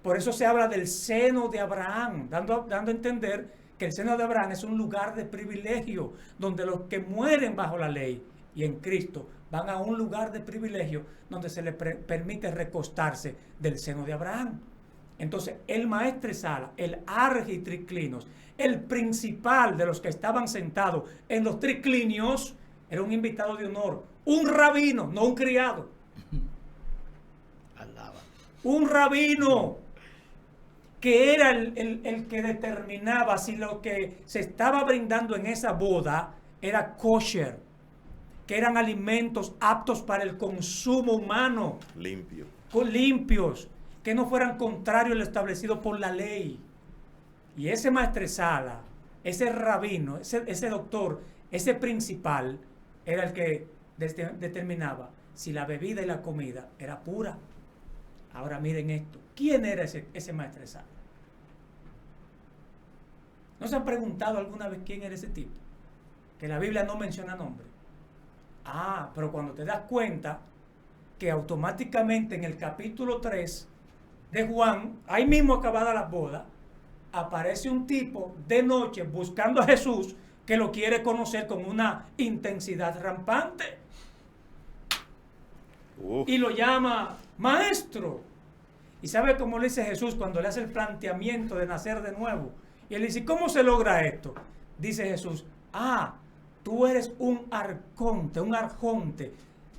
Speaker 1: Por eso se habla del seno de Abraham, dando a entender que el seno de Abraham es un lugar de privilegio, donde los que mueren bajo la ley y en Cristo van a un lugar de privilegio donde se les permite recostarse del seno de Abraham. Entonces, el maestresala, el argitriclinos, el principal de los que estaban sentados en los triclinios, era un invitado de honor, un rabino, no un criado. Un rabino, que era el que determinaba si lo que se estaba brindando en esa boda era kosher, que eran alimentos aptos para el consumo humano. Limpios, que no fueran contrarios a lo establecido por la ley. Y ese maestresala, ese rabino, ese doctor, ese principal, era el que determinaba si la bebida y la comida era pura. Ahora miren esto. ¿Quién era ese maestresala? ¿No se han preguntado alguna vez quién era ese tipo? Que la Biblia no menciona nombre. Pero cuando te das cuenta que automáticamente en el capítulo 3 de Juan, ahí mismo acabada la boda, aparece un tipo de noche buscando a Jesús que lo quiere conocer con una intensidad rampante. Y lo llama maestro. ¿Y sabe cómo le dice Jesús cuando le hace el planteamiento de nacer de nuevo? Y él dice, ¿cómo se logra esto? Dice Jesús, tú eres un arconte, un arjonte.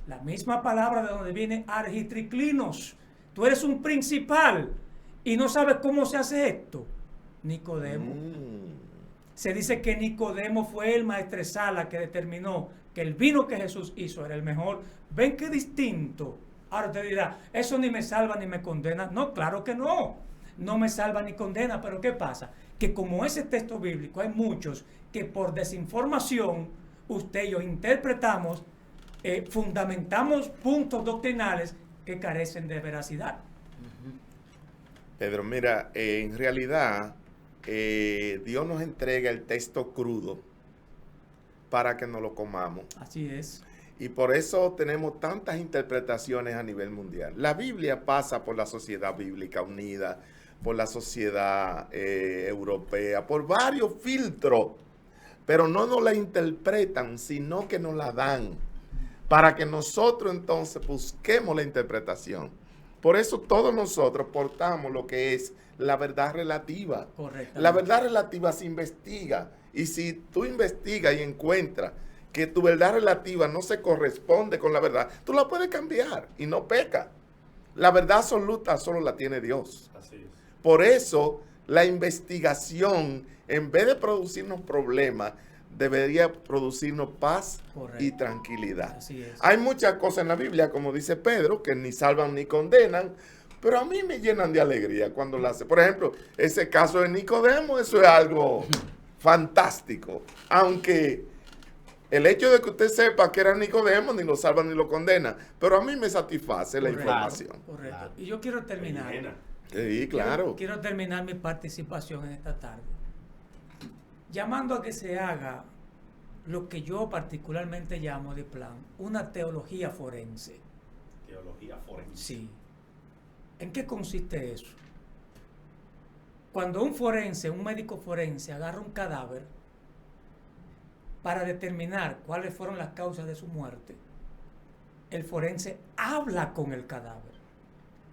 Speaker 1: La misma palabra de donde viene argitriclinos. Tú eres un principal y no sabes cómo se hace esto. Nicodemo. Se dice que Nicodemo fue el maestresala que determinó que el vino que Jesús hizo era el mejor. ¿Ven qué distinto? Ahora te dirá, eso ni me salva ni me condena. No, claro que no. No me salva ni condena, pero ¿qué pasa? Que como ese texto bíblico hay muchos que por desinformación usted y yo interpretamos, fundamentamos puntos doctrinales que carecen de veracidad.
Speaker 3: Pedro, mira, en realidad Dios nos entrega el texto crudo para que nos lo comamos.
Speaker 1: Así es.
Speaker 3: Y por eso tenemos tantas interpretaciones a nivel mundial. La Biblia pasa por la Sociedad Bíblica Unida, por la Sociedad Europea, por varios filtros, pero no nos la interpretan, sino que nos la dan, para que nosotros entonces busquemos la interpretación. Por eso todos nosotros portamos lo que es la verdad relativa. La verdad relativa se investiga, y si tú investigas y encuentras que tu verdad relativa no se corresponde con la verdad, tú la puedes cambiar y no peca. La verdad absoluta solo la tiene Dios.
Speaker 4: Así es.
Speaker 3: Por eso la investigación, en vez de producirnos problemas, debería producirnos paz y tranquilidad.
Speaker 1: Así es.
Speaker 3: Hay muchas cosas en la Biblia, como dice Pedro, que ni salvan ni condenan, pero a mí me llenan de alegría cuando la hace. Por ejemplo, ese caso de Nicodemo, eso es algo fantástico. Aunque el hecho de que usted sepa que era Nicodemo ni lo salva ni lo condena, pero a mí me satisface la información.
Speaker 1: Correcto. Claro. Y yo quiero terminar.
Speaker 3: Sí, claro.
Speaker 1: Quiero terminar mi participación en esta tarde llamando a que se haga lo que yo particularmente llamo de plan una teología forense.
Speaker 4: Teología forense.
Speaker 1: Sí. ¿En qué consiste eso? Cuando un forense, un médico forense, agarra un cadáver para determinar cuáles fueron las causas de su muerte, el forense habla con el cadáver.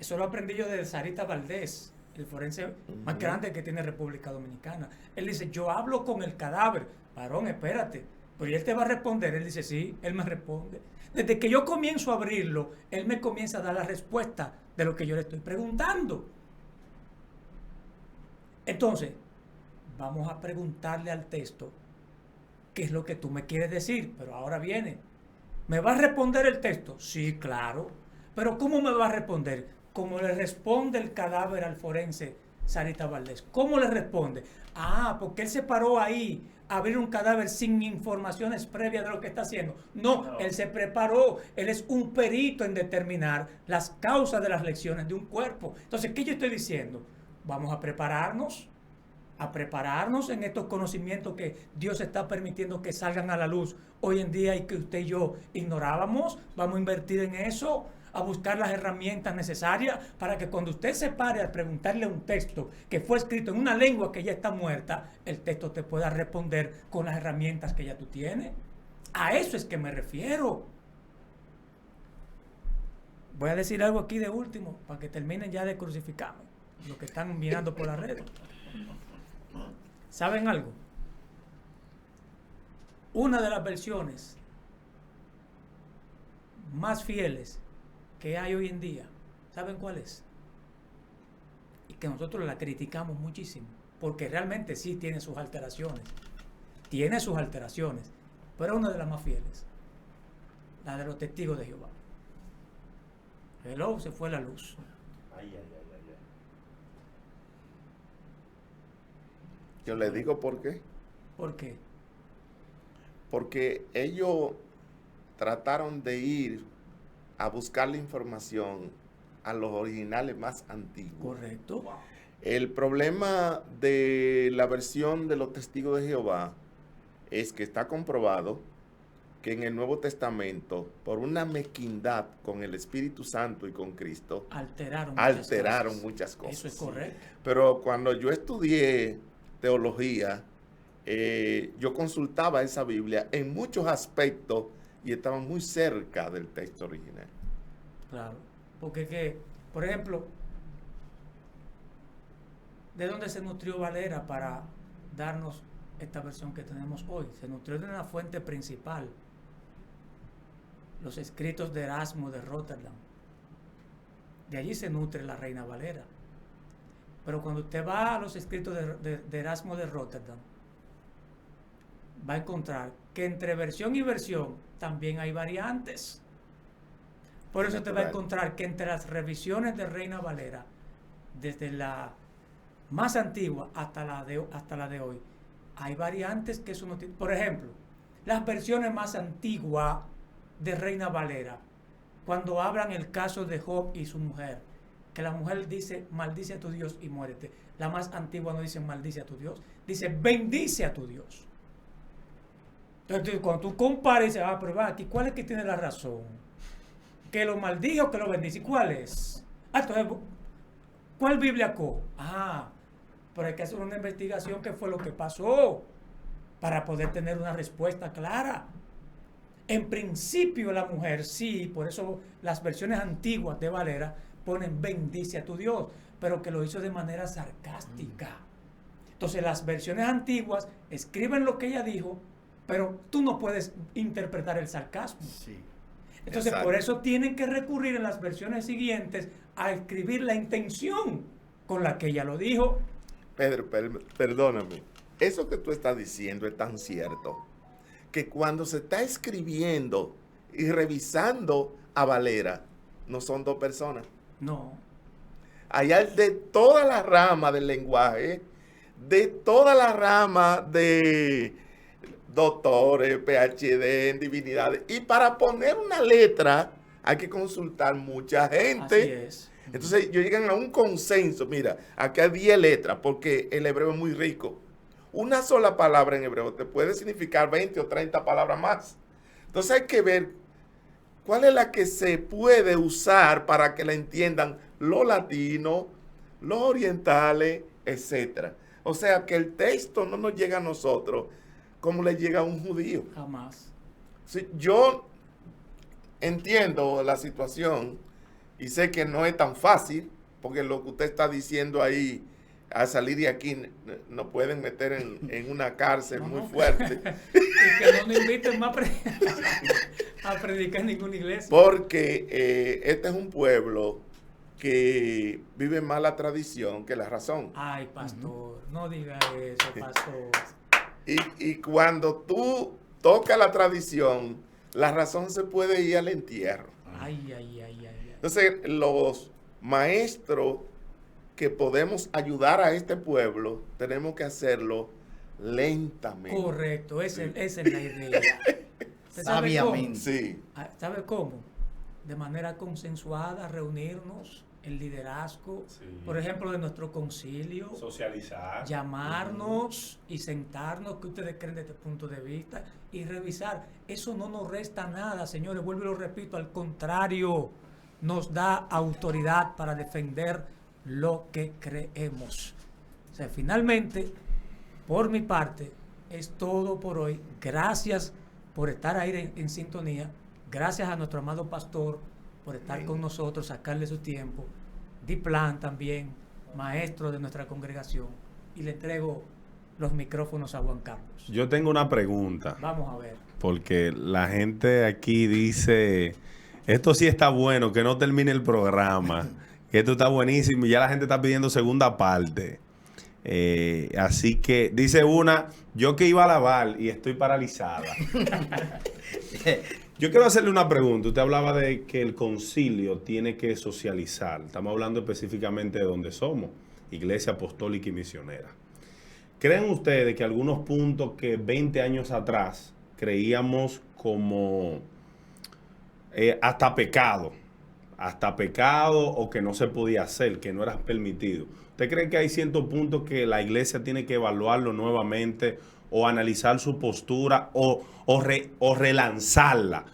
Speaker 1: Eso lo aprendí yo de Sarita Valdés, el forense más grande que tiene República Dominicana. Él dice, yo hablo con el cadáver. Varón, espérate. Pero él te va a responder. Él dice, sí, él me responde. Desde que yo comienzo a abrirlo, él me comienza a dar la respuesta de lo que yo le estoy preguntando. Entonces, vamos a preguntarle al texto qué es lo que tú me quieres decir. Pero ahora viene. ¿Me va a responder el texto? Sí, claro. Pero ¿cómo me va a responder? Como le responde el cadáver al forense Sarita Valdés. ¿Cómo le responde? Porque él se paró ahí a abrir un cadáver sin informaciones previas de lo que está haciendo. No, él se preparó. Él es un perito en determinar las causas de las lesiones de un cuerpo. Entonces, ¿qué yo estoy diciendo? Vamos a prepararnos a prepararnos en estos conocimientos que Dios está permitiendo que salgan a la luz hoy en día y que usted y yo ignorábamos. Vamos a invertir en eso, a buscar las herramientas necesarias para que cuando usted se pare a preguntarle un texto que fue escrito en una lengua que ya está muerta, el texto te pueda responder con las herramientas que ya tú tienes. A eso es que me refiero. Voy a decir algo aquí de último para que terminen ya de crucificarme, los que están mirando por las redes. ¿Saben algo? Una de las versiones más fieles que hay hoy en día, ¿saben cuál es? Y que nosotros la criticamos muchísimo, porque realmente sí tiene sus alteraciones. Tiene sus alteraciones, pero es una de las más fieles. La de los testigos de Jehová. Hello, se fue la luz.
Speaker 3: Yo le digo por qué.
Speaker 1: ¿Por qué?
Speaker 3: Porque ellos trataron de ir a buscar la información a los originales más antiguos.
Speaker 1: Correcto.
Speaker 3: El problema de la versión de los testigos de Jehová es que está comprobado que en el Nuevo Testamento, por una mezquindad con el Espíritu Santo y con Cristo, alteraron muchas cosas.
Speaker 1: Eso es correcto.
Speaker 3: Pero cuando yo estudié teología, yo consultaba esa Biblia en muchos aspectos y estaba muy cerca del texto original.
Speaker 1: Claro, porque que, por ejemplo, ¿de dónde se nutrió Valera para darnos esta versión que tenemos hoy? Se nutrió de una fuente principal, los escritos de Erasmo de Rotterdam. De allí se nutre la Reina Valera. Pero cuando usted va a los escritos de Erasmo de Rotterdam, va a encontrar que entre versión y versión también hay variantes. Por eso te va a encontrar que entre las revisiones de Reina Valera, desde la más antigua hasta la de hoy, hay variantes que eso no tiene. Por ejemplo, las versiones más antiguas de Reina Valera, cuando hablan el caso de Job y su mujer, que la mujer dice, maldice a tu Dios y muérete. La más antigua no dice maldice a tu Dios, dice bendice a tu Dios. Entonces, cuando tú compares, dices, pero va aquí, ¿cuál es que tiene la razón? ¿Que lo maldiga o que lo bendice? ¿Cuál es? Entonces, ¿cuál Biblia co? Pero hay que hacer una investigación qué fue lo que pasó para poder tener una respuesta clara. En principio la mujer sí, por eso las versiones antiguas de Valera ponen bendice a tu Dios, pero que lo hizo de manera sarcástica. Entonces las versiones antiguas escriben lo que ella dijo, pero tú no puedes interpretar el sarcasmo.
Speaker 2: Sí.
Speaker 1: Entonces por eso tienen que recurrir en las versiones siguientes a escribir la intención con la que ella lo dijo.
Speaker 3: Pedro, perdóname. Eso que tú estás diciendo es tan cierto que cuando se está escribiendo y revisando a Valera, no son dos personas.
Speaker 1: No.
Speaker 3: Allá de toda la rama del lenguaje, de toda la rama de doctores, PhD en divinidades. Y para poner una letra hay que consultar mucha gente.
Speaker 1: Así es.
Speaker 3: Entonces ellos llegan a un consenso. Mira, aquí hay 10 letras porque el hebreo es muy rico. Una sola palabra en hebreo te puede significar 20 o 30 palabras más. Entonces hay que ver cuál es la que se puede usar para que la entiendan los latinos, los orientales, etc. O sea que el texto no nos llega a nosotros como le llega a un judío.
Speaker 1: Jamás.
Speaker 3: Sí, yo entiendo la situación y sé que no es tan fácil, porque lo que usted está diciendo ahí, al salir de aquí, nos pueden meter en una cárcel muy fuerte.
Speaker 1: Y que no nos inviten más a predicar en ninguna iglesia.
Speaker 3: Porque este es un pueblo que vive más la tradición que la razón.
Speaker 1: Ay, pastor, no diga eso, pastor.
Speaker 3: Y cuando tú tocas la tradición, la razón se puede ir al entierro.
Speaker 1: Ay.
Speaker 3: Entonces, los maestros que podemos ayudar a este pueblo, tenemos que hacerlo lentamente.
Speaker 1: Correcto, esa es la idea.
Speaker 2: Sabiamente.
Speaker 3: Sí.
Speaker 1: ¿Sabe cómo? De manera consensuada, reunirnos el liderazgo,
Speaker 4: Sí.
Speaker 1: por ejemplo, de nuestro concilio,
Speaker 4: Socializar.
Speaker 1: llamarnos y sentarnos, que ustedes creen desde este punto de vista, y revisar. Eso no nos resta nada, señores, vuelvo y lo repito, al contrario, nos da autoridad para defender lo que creemos. O sea, finalmente, por mi parte, es todo por hoy. Gracias por estar ahí en sintonía. Gracias a nuestro amado pastor por estar con nosotros, sacarle su tiempo. Diplan también, maestro de nuestra congregación. Y le entrego los micrófonos a Juan Carlos.
Speaker 4: Yo tengo una pregunta.
Speaker 1: Vamos a ver.
Speaker 4: Porque la gente aquí dice, esto sí está bueno, que no termine el programa, que esto está buenísimo y ya la gente está pidiendo segunda parte. Así que dice una, yo que iba a lavar y estoy paralizada. Yo quiero hacerle una pregunta. Usted hablaba de que el concilio tiene que socializar. Estamos hablando específicamente de donde somos, Iglesia Apostólica y Misionera. ¿Creen ustedes que algunos puntos que 20 años atrás creíamos como hasta pecado o que no se podía hacer, que no era permitido? ¿Usted cree que hay ciertos puntos que la iglesia tiene que evaluarlo nuevamente o analizar su postura o relanzarla?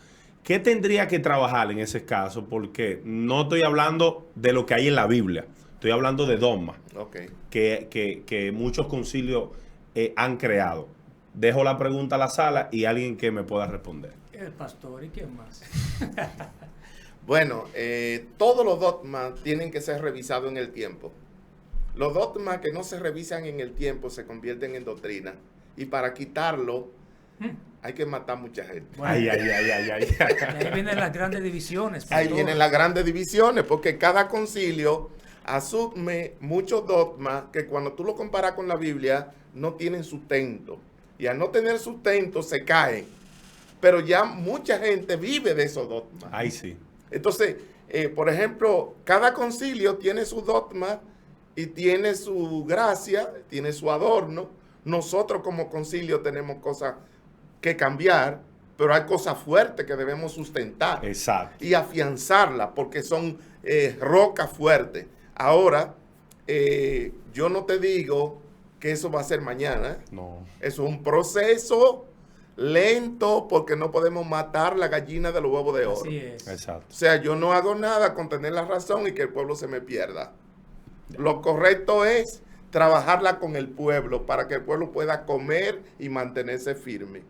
Speaker 4: ¿Qué tendría que trabajar en ese caso? Porque no estoy hablando de lo que hay en la Biblia, estoy hablando de dogmas que muchos concilios han creado. Dejo la pregunta a la sala y alguien que me pueda responder.
Speaker 1: El pastor, ¿y quién más?
Speaker 3: Bueno, todos los dogmas tienen que ser revisados en el tiempo. Los dogmas que no se revisan en el tiempo se convierten en doctrina. Y para quitarlo, hay que matar mucha gente.
Speaker 1: Bueno,
Speaker 4: Ay.
Speaker 1: y ahí vienen las grandes divisiones.
Speaker 3: Ahí
Speaker 1: pastor.
Speaker 3: vienen las grandes divisiones, porque cada concilio asume muchos dogmas que cuando tú lo comparas con la Biblia, no tienen sustento. Y al no tener sustento, se caen. Pero ya mucha gente vive de esos dogmas.
Speaker 4: Ay, sí.
Speaker 3: Entonces, por ejemplo, cada concilio tiene su dogma y tiene su gracia, tiene su adorno. Nosotros como concilio tenemos cosas que cambiar, pero hay cosas fuertes que debemos sustentar.
Speaker 4: Exacto.
Speaker 3: Y afianzarlas porque son rocas fuertes. Ahora, yo no te digo que eso va a ser mañana.
Speaker 4: No.
Speaker 3: Eso es un proceso lento porque no podemos matar la gallina de los huevos de oro.
Speaker 1: Así es.
Speaker 4: Exacto.
Speaker 3: O sea, yo no hago nada con tener la razón y que el pueblo se me pierda. Lo correcto es trabajarla con el pueblo para que el pueblo pueda comer y mantenerse firme.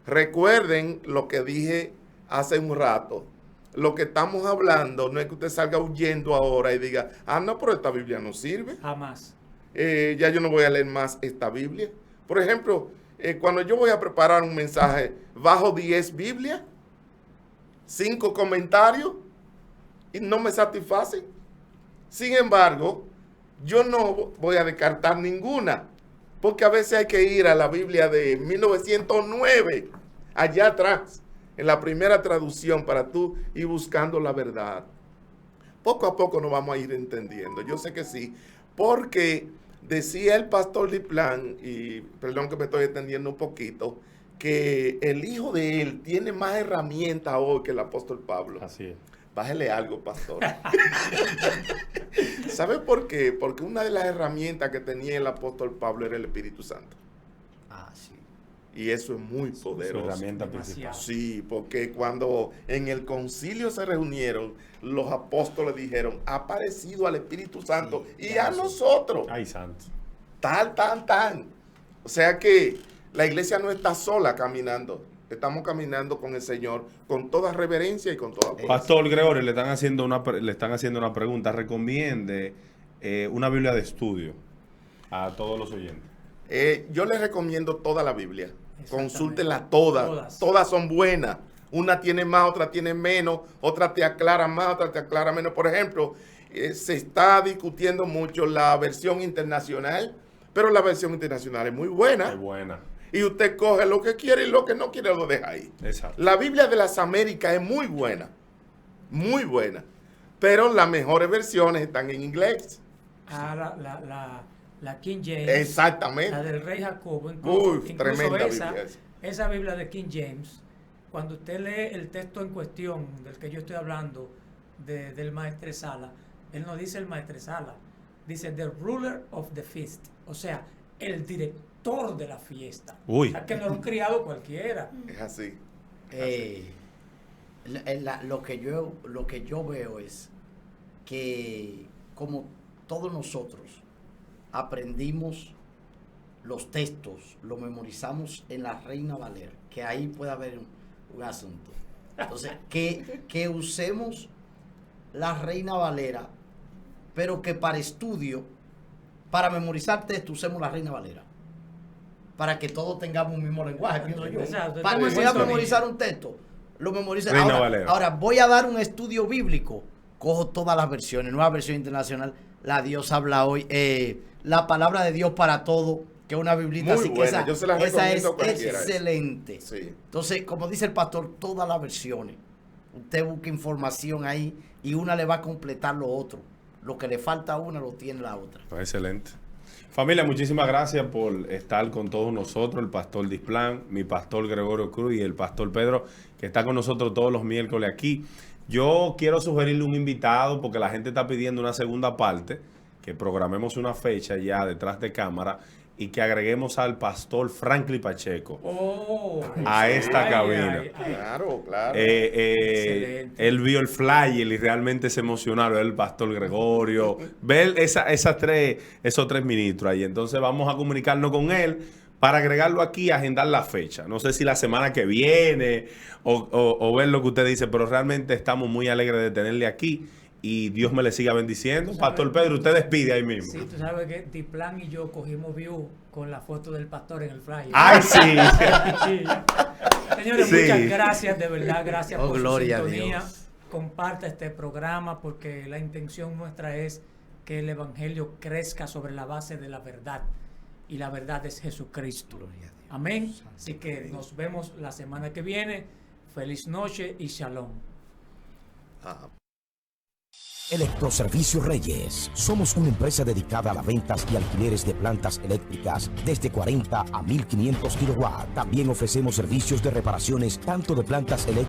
Speaker 3: Recuerden lo que dije hace un rato. Lo que estamos hablando no es que usted salga huyendo ahora y diga, no, pero esta Biblia no sirve.
Speaker 1: Jamás.
Speaker 3: Ya yo no voy a leer más esta Biblia. Por ejemplo, cuando yo voy a preparar un mensaje, bajo 10 Biblias, 5 comentarios y no me satisfacen. Sin embargo, yo no voy a descartar ninguna, porque a veces hay que ir a la Biblia de 1909, allá atrás, en la primera traducción, para tú ir buscando la verdad. Poco a poco nos vamos a ir entendiendo. Yo sé que sí, porque decía el pastor Diplan, y perdón que me estoy extendiendo un poquito, que el hijo de él tiene más herramientas hoy que el apóstol Pablo.
Speaker 4: Así es.
Speaker 3: Bájele algo, pastor. ¿Sabe por qué? Porque una de las herramientas que tenía el apóstol Pablo era el Espíritu Santo.
Speaker 2: Sí.
Speaker 3: Y eso es muy
Speaker 4: Su
Speaker 3: poderoso.
Speaker 4: herramienta
Speaker 1: Demasiado.
Speaker 4: principal.
Speaker 3: Sí, porque cuando en el concilio se reunieron, los apóstoles dijeron, ha aparecido al Espíritu Santo y a nosotros.
Speaker 4: Ay, santo.
Speaker 3: Tan. O sea que la iglesia no está sola caminando. Estamos caminando con el Señor con toda reverencia y con toda paz.
Speaker 4: Pastor Gregorio, le están haciendo una pregunta. Recomiende una Biblia de estudio a todos los oyentes.
Speaker 3: Yo les recomiendo toda la Biblia.
Speaker 1: Exactamente.
Speaker 3: Consúltenla todas. Todas son buenas. Una tiene más, otra tiene menos, otra te aclara más, otra te aclara menos. Por ejemplo, se está discutiendo mucho la versión internacional, pero la versión internacional es muy buena.
Speaker 4: Es buena.
Speaker 3: Y usted coge lo que quiere y lo que no quiere lo deja ahí.
Speaker 4: Exacto.
Speaker 3: La Biblia de las Américas es muy buena. Muy buena. Pero las mejores versiones están en inglés.
Speaker 1: La King James.
Speaker 3: Exactamente.
Speaker 1: La del rey Jacobo.
Speaker 3: Tremenda
Speaker 1: esa,
Speaker 3: Biblia esa.
Speaker 1: esa Biblia de King James, cuando usted lee el texto en cuestión del que yo estoy hablando, del maestresala, Él no dice el maestresala, dice the ruler of the feast, o sea, el director de la fiesta.
Speaker 4: Uy.
Speaker 1: O sea, que no era un criado cualquiera.
Speaker 3: Es así.
Speaker 2: Lo que yo veo es que como todos nosotros aprendimos los textos, lo memorizamos en la Reina Valera, que ahí puede haber un asunto. Entonces, que usemos la Reina Valera, pero que para estudio, para memorizar textos, usemos la Reina Valera. Para que todos tengamos un mismo lenguaje, pienso yo.
Speaker 1: Exacto.
Speaker 2: Para que voy a memorizar un texto, lo memorizo.
Speaker 4: Reina Valera.
Speaker 2: Ahora, voy a dar un estudio bíblico, cojo todas las versiones, nueva versión internacional, la Dios habla hoy, la palabra de Dios para todo, que es una biblita
Speaker 3: Muy
Speaker 2: así
Speaker 3: buena,
Speaker 2: que
Speaker 3: yo se la
Speaker 2: esa es
Speaker 3: recomiendo a cualquiera,
Speaker 2: excelente.
Speaker 3: Sí.
Speaker 2: Entonces, como dice el pastor, todas las versiones. Usted busca información ahí y una le va a completar lo otro. Lo que le falta a una lo tiene la otra.
Speaker 4: Excelente. Familia, muchísimas gracias por estar con todos nosotros, el pastor Displan, mi pastor Gregorio Cruz y el pastor Pedro, que está con nosotros todos los miércoles aquí. Yo quiero sugerirle un invitado porque la gente está pidiendo una segunda parte, que programemos una fecha ya detrás de cámara y que agreguemos al pastor Franklin Pacheco a esta cabina.
Speaker 3: Claro, claro.
Speaker 4: Él vio el flyer y realmente se emocionaron, el pastor Gregorio, ver esos tres ministros ahí. Entonces vamos a comunicarnos con él para agregarlo aquí y agendar la fecha. No sé si la semana que viene o ver lo que usted dice, pero realmente estamos muy alegres de tenerle aquí. Y Dios me le siga bendiciendo. Pastor Pedro, usted despide ahí mismo.
Speaker 1: Sí, tú sabes que Displan y yo cogimos view con la foto del pastor en el flyer.
Speaker 4: ¡Ay, sí!
Speaker 1: Sí. Señores,
Speaker 4: Sí.
Speaker 1: muchas gracias, de verdad, gracias por su
Speaker 2: gloria a
Speaker 1: sintonía.
Speaker 2: Dios.
Speaker 1: Comparta este programa porque la intención nuestra es que el Evangelio crezca sobre la base de la verdad. Y la verdad es Jesucristo. Amén. Así que nos vemos la semana que viene. Feliz noche y shalom.
Speaker 5: Electroservicio Reyes. Somos una empresa dedicada a las ventas y alquileres de plantas eléctricas desde 40 a 1500 kilowatts. También ofrecemos servicios de reparaciones tanto de plantas eléctricas